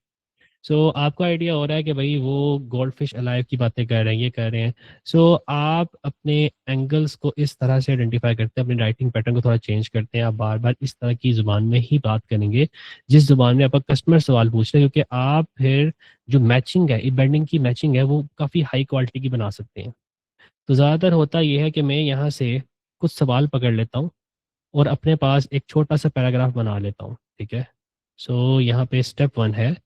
सो आपको आइडिया हो रहा है कि भाई वो गोल्ड फिश अलाइव की बातें कर रहे हैं, ये कर रहे हैं। सो आप अपने एंगल्स को इस तरह से आइडेंटिफाई करते हैं, अपने राइटिंग पैटर्न को थोड़ा चेंज करते हैं। आप बार बार इस तरह की ज़ुबान में ही बात करेंगे जिस ज़ुबान में आपका कस्टमर सवाल पूछ रहे हैं, क्योंकि आप फिर जो मैचिंग है, बैंडिंग की मैचिंग है, वो काफ़ी हाई क्वालिटी की बना सकते हैं। तो ज़्यादातर होता ये है कि मैं यहाँ से कुछ सवाल पकड़ लेता हूँ और अपने पास एक छोटा सा पैराग्राफ बना लेता हूँ, ठीक है। सो यहाँ पे स्टेप 1 है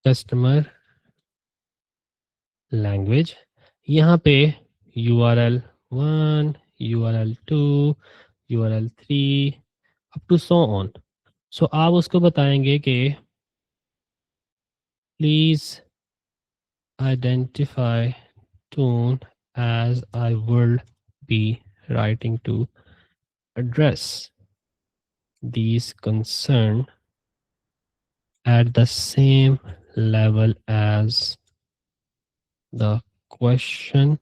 कस्टमर लैंग्वेज। यहाँ पे URL 1, URL 2, URL 3 up to so on. So आप उसको बताएंगे कि please identify tone as I will be writing to address these concern at the same level as the question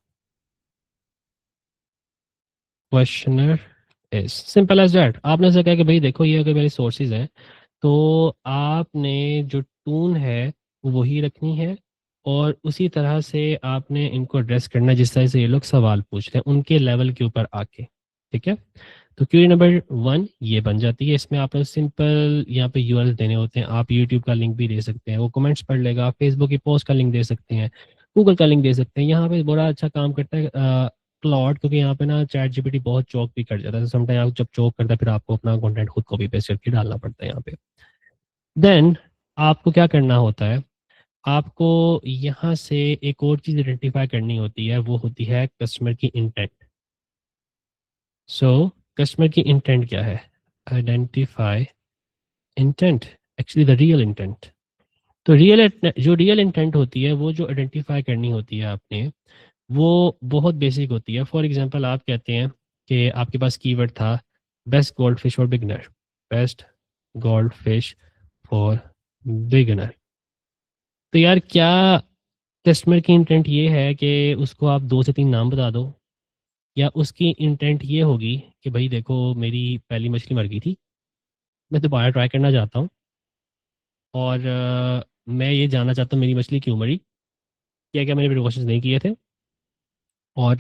questioner is simple as that. आपने से कहा कि भाई देखो ये अगर मेरे सोर्सेज हैं तो आपने जो टून है वो वही रखनी है और उसी तरह से आपने इनको एड्रेस करना है जिस तरह से ये लोग सवाल पूछ रहे हैं उनके लेवल के ऊपर आके। ठीक है, तो क्वेरी नंबर 1 ये बन जाती है। इसमें आपने सिंपल यहाँ पे यूआरएल देने होते हैं। आप यूट्यूब का लिंक भी दे सकते हैं, वो कमेंट्स पढ़ लेगा। फेसबुक की पोस्ट का लिंक दे सकते हैं, गूगल का लिंक दे सकते हैं। यहाँ पे बड़ा अच्छा काम करता है क्लॉड, क्योंकि यहाँ पे ना चैट जीपीटी बहुत चौक भी कर जाता है। समटाइम आप जब चौक करता है फिर आपको अपना कंटेंट खुद कॉपी पेस्ट करके डालना पड़ता है यहाँ पे। देन आपको क्या करना होता है, आपको यहाँ से एक और चीज़ आइडेंटिफाई करनी होती है, वो होती है कस्टमर की इंटेंट। सो कस्टमर की इंटेंट क्या है? Identify intent, actually the real intent. तो जो रियल इंटेंट होती है वो जो आइडेंटिफाई करनी होती है आपने, वो बहुत बेसिक होती है। फॉर एग्जांपल आप कहते हैं कि आपके पास कीवर्ड था best gold fish for beginner, best gold fish for beginner. तो यार क्या कस्टमर की इंटेंट ये है कि उसको आप 2 से 3 नाम बता दो, या उसकी इंटेंट ये होगी कि भाई देखो मेरी पहली मछली मर गई थी, मैं दोबारा ट्राई करना चाहता हूँ और मैं ये जानना चाहता हूँ मेरी मछली क्यों मरी, क्या क्या मैंने प्रिकॉशंस नहीं किए थे, और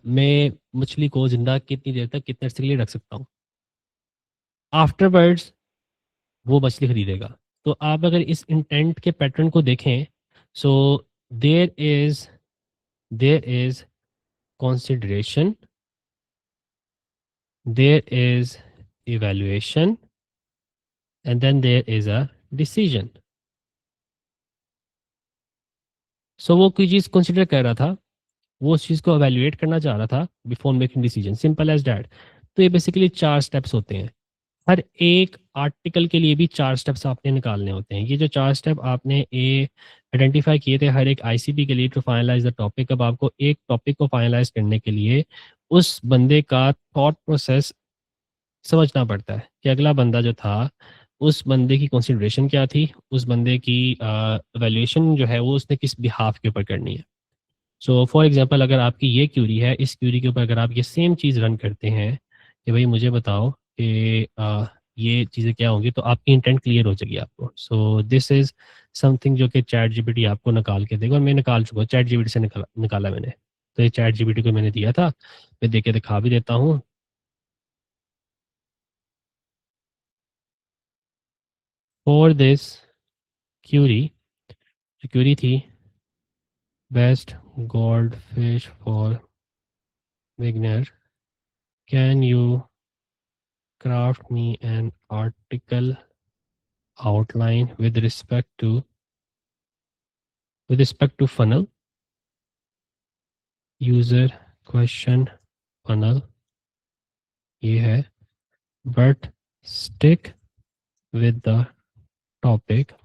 मैं मछली को ज़िंदा कितनी देर तक कितने अर्से के लिए रख सकता हूँ। आफ्टरवर्ड्स वो मछली खरीदेगा। तो आप अगर इस इंटेंट के पैटर्न को देखें, so there is there is consideration, there is evaluation, and then there is a decision. सो वो कोई चीज़ कंसिडर कर रहा था, वो उस चीज़ को एवेल्युएट करना चाह रहा था before making decision, simple as that. तो ये बेसिकली 4 स्टेप्स होते हैं। हर एक आर्टिकल के लिए भी 4 स्टेप्स आपने निकालने होते हैं। ये जो 4 स्टेप आपने ए आइडेंटिफाई किए थे हर एक आईसीपी के लिए टू फाइनलाइज द टॉपिक। अब आपको एक टॉपिक को फाइनलाइज करने के लिए उस बंदे का थॉट प्रोसेस समझना पड़ता है कि अगला बंदा जो था उस बंदे की कंसिडरेशन क्या थी, उस बंदे की वैल्यूएशन जो है वो उसने किस बिहाफ के ऊपर करनी है। सो फॉर एग्जांपल अगर आपकी ये क्यूरी है, इस क्यूरी के ऊपर अगर आप ये सेम चीज़ रन करते हैं कि भाई मुझे बताओ कि ये चीज़ें क्या होंगी, तो आपकी इंटेंट क्लियर हो जाएगी आपको। सो दिस इज़ समथिंग जो कि चैट जीपीटी आपको निकाल के देगा, और मैं निकाल चुका हूँ, चैट जीपीटी से निकाला मैंने। तो ये चैट जीपीटी को मैंने दिया था, मैं दे के दिखा भी देता हूँ। फॉर दिस क्यूरी, जो क्यूरी थी best gold fish for beginner, can you craft me an article outline with respect to funnel, user question funnel ये है, but stick with the topic,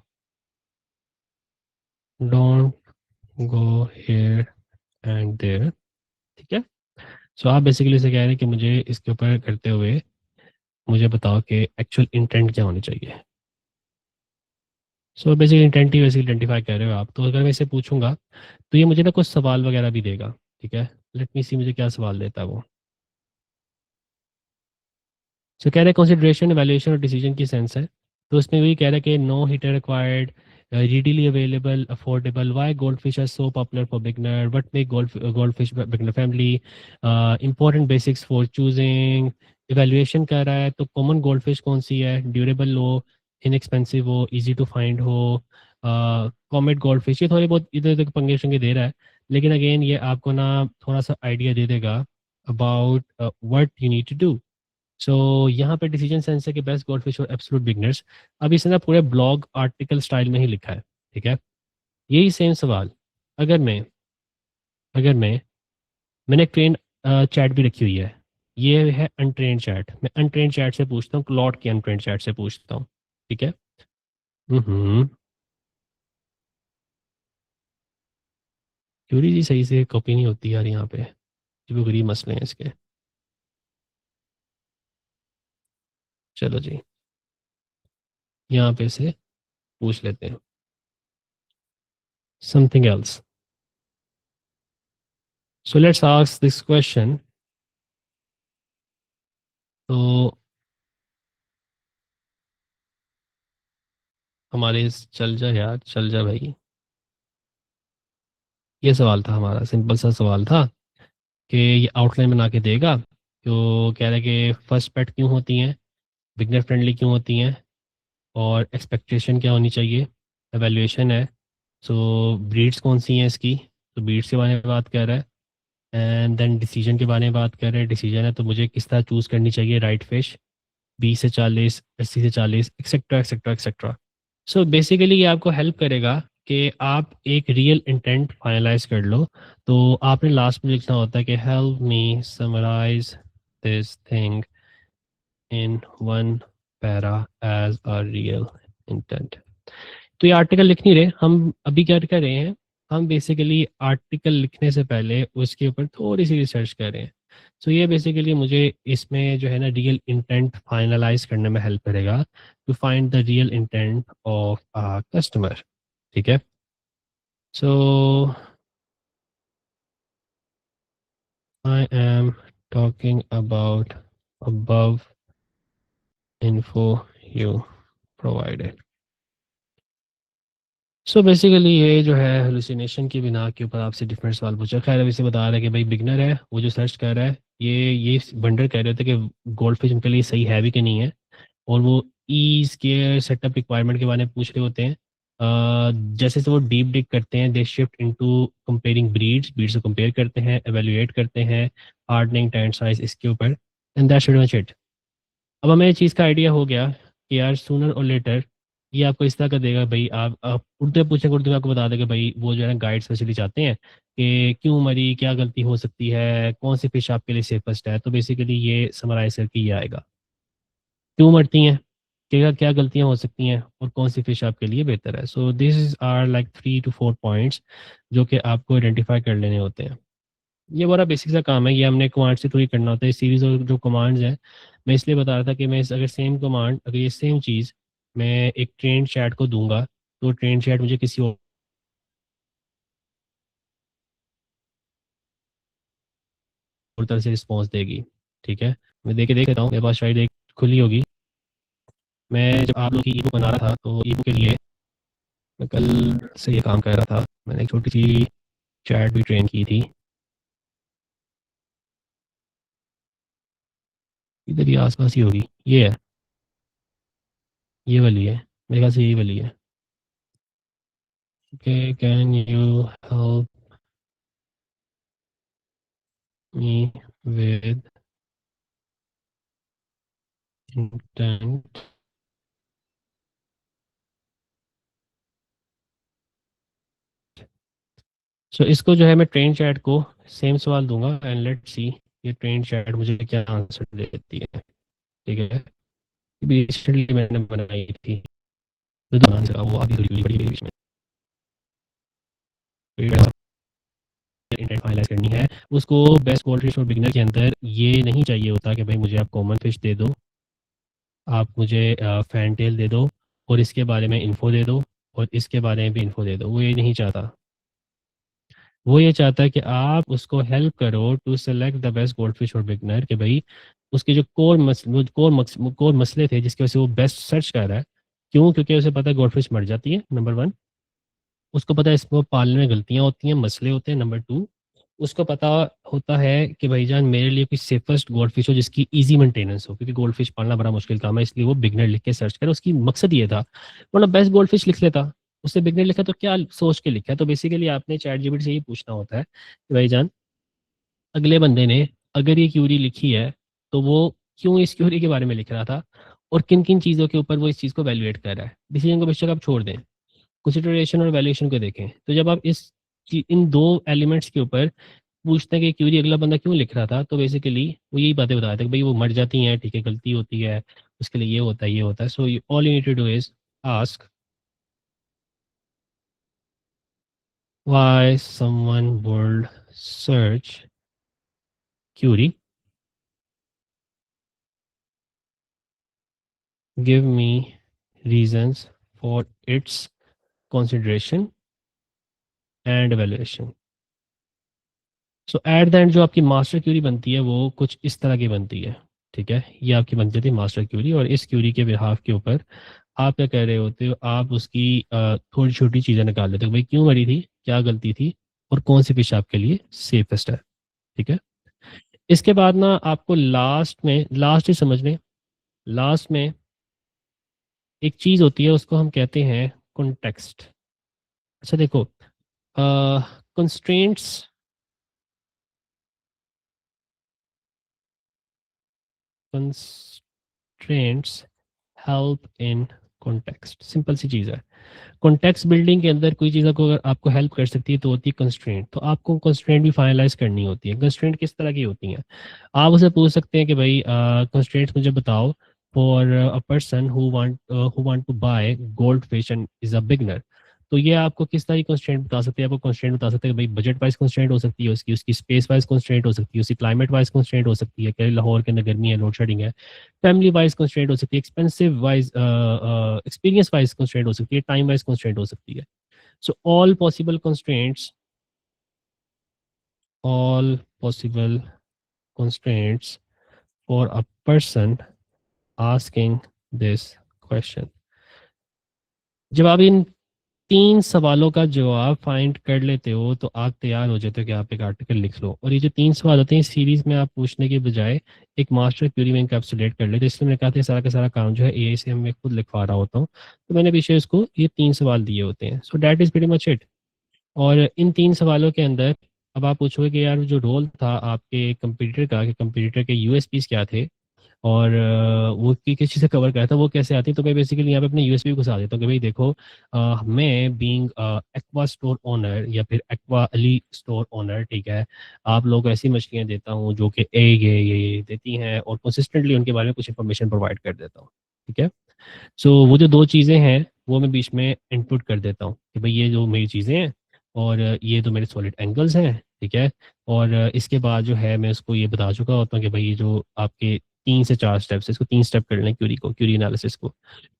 don't go here and there। ठीक है, सो आप बेसिकली से कह रहे हैं कि मुझे इसके ऊपर करते हुए मुझे बताओ कि एक्चुअल इंटेंट क्या होनी चाहिए। सो बेसिकली इंटेंट ही बेसिकली आइडेंटिफाई कर रहे हो आप। तो अगर मैं इसे पूछूंगा तो ये मुझे ना कुछ सवाल वगैरह भी देगा। ठीक है, लेट मी सी मुझे क्या सवाल देता है वो। सो कह रहे हैं कंसिडरेशन वैल्यूएशन और डिसीजन की सेंस है। तो उसमें वही कह रहा है कि no heater required, readily available, affordable, why goldfish are so popular for beginner, what make goldfish beginner friendly, important basics for choosing। Evaluation कर रहा है तो कॉमन गोल्डफिश कौन सी है, ड्यूरेबल हो, इनएक्सपेंसिव हो, इजी टू फाइंड हो, कॉमेट गोल्डफिश। ये थोड़ी बहुत इधर उधर पंगे शंगे दे रहा है, लेकिन अगेन ये आपको ना थोड़ा सा आइडिया दे देगा about what you need to do. So यहाँ पे डिसीजन सेंस है कि बेस्ट गोल्ड फिश और एब्सोल्यूट बिगनर्स। अब इसने ना पूरे ब्लॉग आर्टिकल स्टाइल में ही लिखा है। ठीक है, यही सेम सवाल अगर मैं मैंने एक ट्रेन चैट भी रखी हुई है, ये है अनट्रेन चैट। मैं अनट्रेन चैट से पूछता हूँ, क्लॉड के अनट्रेन चैट से पूछता हूँ। ठीक है। हम्म, क्यूरी जी सही से कॉपी नहीं होती यार यहाँ पे, जो गरीब मसले हैं इसके। चलो जी, यहाँ पे से पूछ लेते हैं something else. So let's ask this question. तो हमारे चल जा यार, चल जा भाई। ये सवाल था हमारा, सिंपल सा सवाल था कि ये आउटलाइन बना के देगा। तो कह रहा है कि फर्स्ट पेट क्यों होती हैं, बिगनर फ्रेंडली क्यों होती हैं, और एक्सपेक्टेशन क्या होनी चाहिए, एवेल्यूएशन है। सो ब्रीड्स कौन सी हैं इसकी, तो ब्रीड्स के बारे में बात कर रहा है। एंड देन डिसीजन के बारे में बात कर रहे हैं, डिसीजन है तो मुझे किस तरह चूज़ करनी चाहिए राइट फिश, 20 से 40, 80 से 40, एक्सेट्रा एक्सेट्रा एक्सेट्रा। सो बेसिकली ये आपको हेल्प करेगा कि आप एक रियल इंटेंट फाइनलाइज कर लो। तो आपने लास्ट में लिखना होता है कि help me summarize this thing in one para as a real intent. तो ये आर्टिकल लिख नहीं रहे हम, अभी क्या कर रहे हैं, हम बेसिकली आर्टिकल लिखने से पहले उसके ऊपर थोड़ी सी रिसर्च कर रहे हैं। सो ये बेसिकली मुझे इसमें जो है ना रियल इंटेंट फाइनलाइज करने में हेल्प करेगा, to find the real intent of a customer. ठीक है। So I am talking about above info you provided। So basically ये जो है हेलुसिनेशन की बिना के ऊपर आपसे डिफरेंट सवाल पूछा। खैर अभी से बता रहा है कि भाई बिगनर है वो जो सर्च कर रहा है, ये बंडर कह रहे थे कि गोल्ड फिश उनके लिए सही है भी कि नहीं है। और वो ईज के सेटअप रिक्वायरमेंट के बारे में पूछ रहे होते हैं। जैसे जैसे वो डीप डिग करते हैं, दे shift into comparing breeds, breeds को कंपेयर करते हैं, एवेल्युएट करते हैं, हार्डनिंग, टेंट साइज, इसके ऊपर। And that should much it. अब हमें इस चीज़ का आइडिया हो गया कि यार सूनर और लेटर ये आपको इस तरह का देगा। भाई आप उर्दू में पूछेंगे, उर्दू में आपको बता देगा भाई वो जो है ना गाइड स्पेशली चाहते हैं कि क्यों मरी, क्या गलती हो सकती है, कौन सी फिश आपके लिए सेफेस्ट है। तो बेसिकली ये समराइज करके ये आएगा, क्यों मरती हैं, क्या क्या गलतियां हो सकती हैं, और कौन सी फिश आपके लिए बेहतर है। So this is are like 3 to 4 points जो कि आपको आइडेंटिफाई कर लेने होते हैं। ये बड़ा बेसिक सा काम है, ये हमने कमांड से थ्रू ही करना होता है। सीरीज और जो कमांड्स हैं, मैं इसलिए बता रहा था कि मैं अगर सेम कमांड, अगर ये सेम चीज़ मैं एक ट्रेन चैट को दूंगा, तो ट्रेन चैट मुझे किसी और तरह से रिस्पॉन्स देगी। ठीक है। मैं देख लेता हूँ, मेरे पास शायद एक खुली होगी। मैं जब आप लोग की ई बुक बना रहा था, तो ई बुक के लिए मैं कल से ये काम कर रहा था। मैंने एक छोटी सी चैट भी ट्रेन की थी, इधर ही आसपास ही होगी। ये है, ये वाली है, मेरे ख्याल से यही वाली है। Okay, can you help me with intent. So इसको जो है मैं ट्रेन चैट को सेम सवाल दूंगा, एंड लेट्स सी ये ट्रेन चैट मुझे क्या आंसर देती है। ठीक है। अभी रिसेंटली मैंने बनाई थी, तो आंसर वो अभी थोड़ी हुई बड़ी बीच में। इंटेंट फाइनलाइज करनी है उसको। बेस्ट गोल्ड फिश और बिगनर के अंदर ये नहीं चाहिए होता कि भाई मुझे आप कॉमन फिश दे दो, आप मुझे फैन टेल दे दो, और इसके बारे में इन्फो दे दो, और इसके बारे में भी इन्फो दे दो। वो ये नहीं चाहता। वो ये चाहता है कि आप उसको हेल्प करो to select the best gold fish और बिगनर, कि भाई उसके जो कोर मसले थे जिसकी वजह से वो बेस्ट सर्च कर रहा है। क्यों? क्योंकि उसे पता है गोल्ड फिश मर जाती है, नंबर वन। उसको पता है इसको पालने में गलतियां होती हैं, मसले होते हैं, नंबर टू। उसको पता होता है कि भाईजान मेरे लिए कोई सेफेस्ट गोल्ड फिश हो जिसकी इजी मेंटेनेंस हो, क्योंकि गोल्ड फिश पालना बड़ा मुश्किल काम है। इसलिए वो बिगनर लिख के सर्च करे, उसकी मकसद ये था। वरना बेस्ट गोल्ड फिश लिख लेता, उससे बिगनर लिखा तो क्या सोच के लिखा है। तो बेसिकली आपने चैट जीपीटी से ये पूछना होता है कि भाईजान अगले बंदे ने अगर ये क्यूरी लिखी है तो वो क्यों इस क्यूरी के बारे में लिख रहा था, और किन किन चीज़ों के ऊपर वो इस चीज़ को वैल्यूएट कर रहा है। डिसीजन को बेशक आप छोड़ दें, कंसिडरेशन और वैल्यूएशन को देखें। तो जब आप इन दो एलिमेंट्स के ऊपर पूछते हैं कि क्यूरी अगला बंदा क्यों लिख रहा था, तो बेसिकली वो यही बातें बताया था कि भाई वो मर जाती हैं, ठीक है, गलती होती है, उसके लिए ये होता है, ये होता है। So all you need to do is ask why someone would search query, give me reasons for its consideration and evaluation। So at the end जो आपकी मास्टर क्यूरी बनती है वो कुछ इस तरह की बनती है, ठीक है। ये आपकी बन जाती है मास्टर क्यूरी, और इस क्यूरी के बिहाफ के ऊपर आप क्या कह रहे होते हो, आप उसकी थोड़ी छोटी चीज़ें निकाल लेते हो, भाई क्यों मरी थी, क्या गलती थी, और कौन सी फिश आपके लिए सेफेस्ट है, ठीक है। इसके बाद ना आपको लास्ट में, लास्ट ही समझ लें, लास्ट में एक चीज़ होती है, उसको हम कहते हैं कॉन्टेक्स्ट। अच्छा देखो, constraints, constraints help in context, simple सी चीज़ है। कॉन्टेक्स्ट बिल्डिंग के अंदर कोई चीज़ को अगर आपको हेल्प कर सकती है तो होती है कंस्ट्रेंट। तो आपको कंस्ट्रेंट भी फाइनलाइज करनी होती है। कंस्ट्रेंट किस तरह की होती हैं, आप उसे पूछ सकते हैं कि भाई कंस्ट्रेंट्स मुझे बताओ for a person who want to buy gold fish and is a beginner. तो ये आपको किस तरह की कंस्ट्रेंट बता सकते हैं, आपको कंस्ट्रेंट बता सकते हैं कि भाई बजट वाइज कंस्ट्रेंट हो सकती है उसकी, उसकी स्पेस वाइज कंस्ट्रेंट हो सकती है, उसकी क्लाइमेट वाइज कंस्ट्रेंट हो सकती है कि लाहौर के अंदर गर्मी है, लोड शेडिंग है। फैमिली वाइज कंस्ट्रेंट हो सकती है, expensive wise, experience wise constraint हो सकती है, टाइम वाइज कंस्ट्रेंट हो सकती है। So all possible constraints for a person asking this question। जब आप इन तीन सवालों का जवाब फाइंड कर लेते हो तो आप तैयार हो जाते हो कि आप एक आर्टिकल लिख लो। और ये जो तीन सवाल होते हैं इस सीरीज में आप पूछने के बजाय एक मास्टर क्यूरी में इनकैप्सुलेट कर लेते, इसलिए मैंने कहा था सारा का सारा काम जो है एआई से मैं खुद लिखवा रहा होता हूँ। तो मैंने पीछे इसको ये तीन सवाल दिए होते हैं। So that is very much it. और इन तीन सवालों के अंदर अब आप पूछोगे कि यार जो रोल था आपके कंप्यूटर का, कि कंप्यूटर के यूएसपीस क्या थे, और वो किस चीज़ से कवर करा था, वो कैसे आती है। तो मैं बेसिकली यहाँ पे अपने यूएसपी घुसा देता हूँ कि भाई देखो, मैं बीइंग एक्वा स्टोर ओनर या फिर एक्वा अली स्टोर ओनर, ठीक है, आप लोग को ऐसी मछलियाँ देता हूँ जो कि ये देती हैं, और कंसिस्टेंटली उनके बारे में कुछ इन्फॉर्मेशन प्रोवाइड कर देता हूँ, ठीक है। सो वो जो दो चीज़ें हैं वो मैं बीच में इनपुट कर देता हूँ कि भाई ये जो मेरी चीज़ें हैं, और ये तो मेरे सॉलिड एंगल्स हैं, ठीक है। और इसके बाद जो है मैं उसको ये बता चुका होता हूँ कि भाई ये जो आपके 3 से 4 स्टेप्स, इसको 3 स्टेप कर लें क्यूरी को, क्यूरी एनालिसिस को।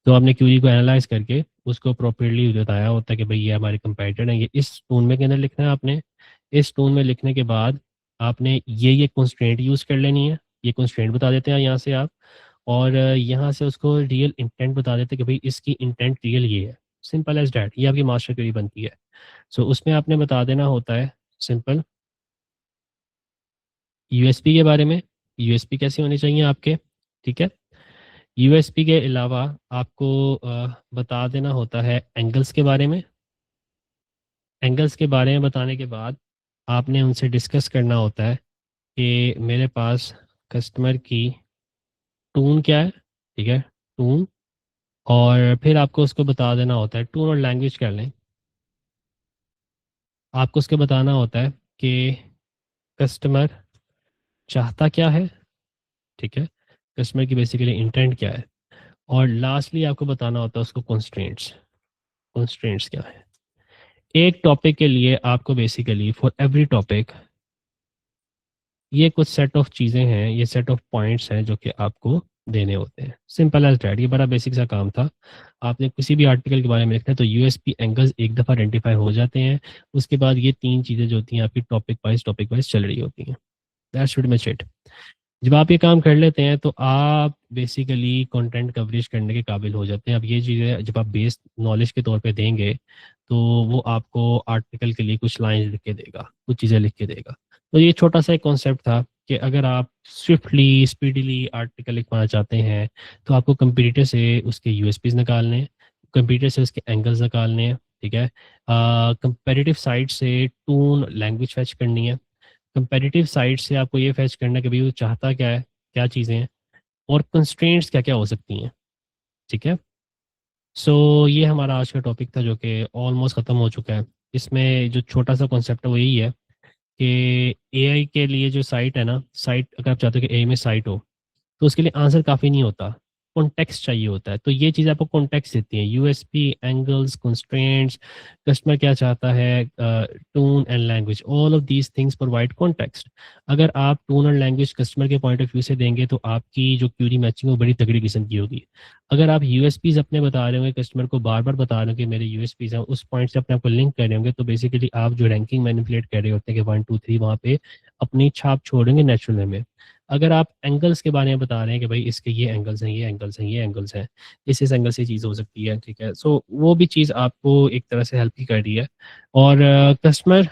तो आपने क्यूरी को एनालाइज करके उसको प्रॉपरली बताया होता है कि भाई ये हमारे कंपैरेटर हैं, ये इस टोन में के अंदर लिखना है आपने। इस टोन में लिखने के बाद आपने ये कंस्ट्रेंट यूज़ कर लेनी है, ये कंस्ट्रेंट बता देते हैं यहाँ से आप। और यहाँ से उसको रियल इंटेंट बता देते कि भाई इसकी इंटेंट रियल ये है। सिंपल एज डैट, ये आपकी मास्टर क्वेरी बनती है। सो उसमें आपने बता देना होता है सिंपल यूएसपी के बारे में, यूएसपी कैसे होने चाहिए आपके, ठीक है। यूएसपी के अलावा आपको बता देना होता है एंगल्स के बारे में। एंगल्स के बारे में बताने के बाद आपने उनसे डिस्कस करना होता है कि मेरे पास कस्टमर की टून क्या है, ठीक है, टून। और फिर आपको उसको बता देना होता है, टून और लैंग्वेज कर लें, आपको उसके बताना होता है कि कस्टमर चाहता क्या है, ठीक है, कस्टमर की बेसिकली इंटेंट क्या है। और लास्टली आपको बताना होता है उसको कॉन्स्ट्रेंट्स, कॉन्स्ट्रेंट्स क्या है। एक टॉपिक के लिए आपको बेसिकली फॉर एवरी टॉपिक ये कुछ सेट ऑफ चीज़ें हैं, ये सेट ऑफ पॉइंट्स हैं जो कि आपको देने होते हैं। सिंपल एज डैट, ये बड़ा बेसिक सा काम था। आपने किसी भी आर्टिकल के बारे में लिखना है तो यूएसपी एंगल्स एक दफ़ा आइडेंटिफाई हो जाते हैं, उसके बाद ये तीन चीज़ें जो होती हैं आपकी टॉपिक वाइज चल रही होती हैं। That's very much it. जब आप ये काम कर लेते हैं तो आप बेसिकली कंटेंट कवरेज करने के काबिल हो जाते हैं। अब ये चीज़ें जब आप बेस नॉलेज के तौर पे देंगे तो वो आपको आर्टिकल के लिए कुछ लाइन लिख के देगा, कुछ चीज़ें लिख के देगा। तो ये छोटा सा एक कॉन्सेप्ट था कि अगर आप स्विफ्टली स्पीडीली आर्टिकल लिखवाना चाहते हैं तो आपको कंप्यूटर से उसके यूएसपीज निकालने हैं, कंप्यूटर से उसके एंगल्स निकालने हैं, ठीक है। कंपेरेटिव साइट से टून लैंग्वेज फैच करनी है। कंपेटिटिव साइट से आपको ये फैच करना है कि भाई वो चाहता क्या है, क्या चीज़ें हैं, और कंस्ट्रेंट्स क्या क्या हो सकती हैं, ठीक है। सो ये हमारा आज का टॉपिक था जो कि ऑलमोस्ट ख़त्म हो चुका है। इसमें जो छोटा सा कॉन्सेप्ट है वो यही है कि एआई के लिए जो साइट है ना, साइट अगर आप चाहते हो कि एआई में साइट हो तो उसके लिए आंसर काफ़ी नहीं होता। कॉन्टेक्स्ट चाहिए होता है। तो ये चीज़ आपको कॉन्टेक्स्ट देती है, यूएसपी, एंगल्स, कंस्ट्रेंट्स, कस्टमर क्या चाहता है, tone and language, all of these things provide context. अगर आप टोन और लैंग्वेज कस्टमर के पॉइंट ऑफ व्यू से देंगे तो आपकी जो क्यूरी मैचिंग वो बड़ी तगड़ी किस्म की होगी। अगर आप यूएसपीज अपने बता रहे होंगे, कस्टमर को बार बार बता रहे हो कि मेरे यूएसपीज हैं, उस पॉइंट से अपने आप को लिंक कर रहे होंगे, तो बेसिकली आप जो रैंकिंग मैनिपुलेट कर रहे होते हैं कि 1 2 3 वहाँ पे अपनी छाप छोड़ेंगे नेचुरल वे में। अगर आप एंगल्स के बारे में बता रहे हैं कि भाई इसके ये एंगल्स हैं, ये एंगल्स हैं, ये एंगल्स हैं, इस एंगल से चीज़ हो सकती है, ठीक है, सो वो भी चीज़ आपको एक तरह से हेल्प ही कर रही है। और कस्टमर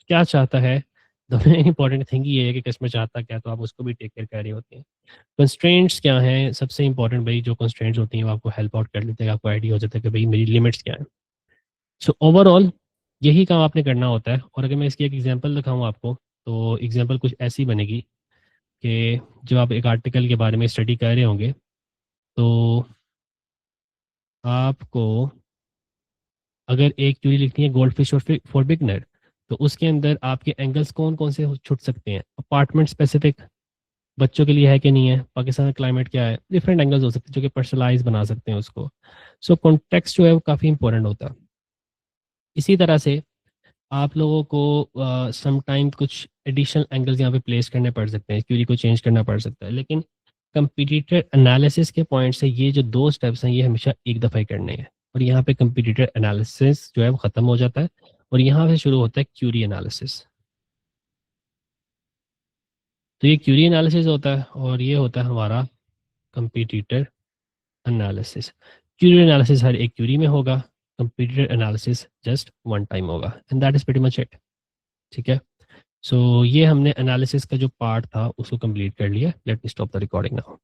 क्या चाहता है, दोनों इंपॉर्टेंट थिंग ये है कि कस्टमर चाहता क्या है, तो आप उसको भी टेक केयर कर रहे होते हैं। कंस्ट्रेंट्स क्या हैं, सबसे इंपॉर्टेंट भाई जो कंस्ट्रेंट्स होती हैं वो आपको हेल्प आउट कर लेते हैं, आपको आइडिया हो जाता है कि भाई मेरी लिमिट्स क्या है। सो ओवरऑल यही काम आपने करना होता है। और अगर मैं इसकी एक एग्जांपल दिखाऊं आपको, तो एग्जांपल कुछ ऐसी बनेगी कि जब आप एक आर्टिकल के बारे में स्टडी कर रहे होंगे, तो आपको अगर एक क्यूरी लिखनी है गोल्ड फिश फॉर बिगनर, तो उसके अंदर आपके एंगल्स कौन कौन से छुट सकते हैं, अपार्टमेंट स्पेसिफिक बच्चों के लिए है कि नहीं है, पाकिस्तान का क्लाइमेट क्या है, डिफरेंट एंगल्स हो सकते हैं जो कि पर्सनलाइज बना सकते हैं उसको। सो कॉन्टेक्स्ट जो है वो काफ़ी इंपॉर्टेंट होता है। इसी तरह से आप लोगों को समटाइम कुछ एडिशनल एंगल्स यहाँ पे प्लेस करने पड़ सकते हैं, क्यूरी को चेंज करना पड़ सकता है, लेकिन कंपटीटर एनालिसिस के पॉइंट से ये जो दो स्टेप्स हैं ये हमेशा एक दफ़ा ही करने हैं। और यहाँ पे कंपटीटर एनालिसिस जो है वो ख़त्म हो जाता है और यहाँ से शुरू होता है क्यूरी एनालिसिस। तो ये क्यूरी एनालिसिस होता है और ये होता है हमारा कंपटीटर एनालिसिस। क्यूरी एनालिसिस हर एक क्यूरी में होगा, competitor analysis just one time होगा, and that is pretty much it. ठीक है, सो ये हमने एनालिसिस का जो पार्ट था उसको कंप्लीट कर लिया। Let me stop the recording now.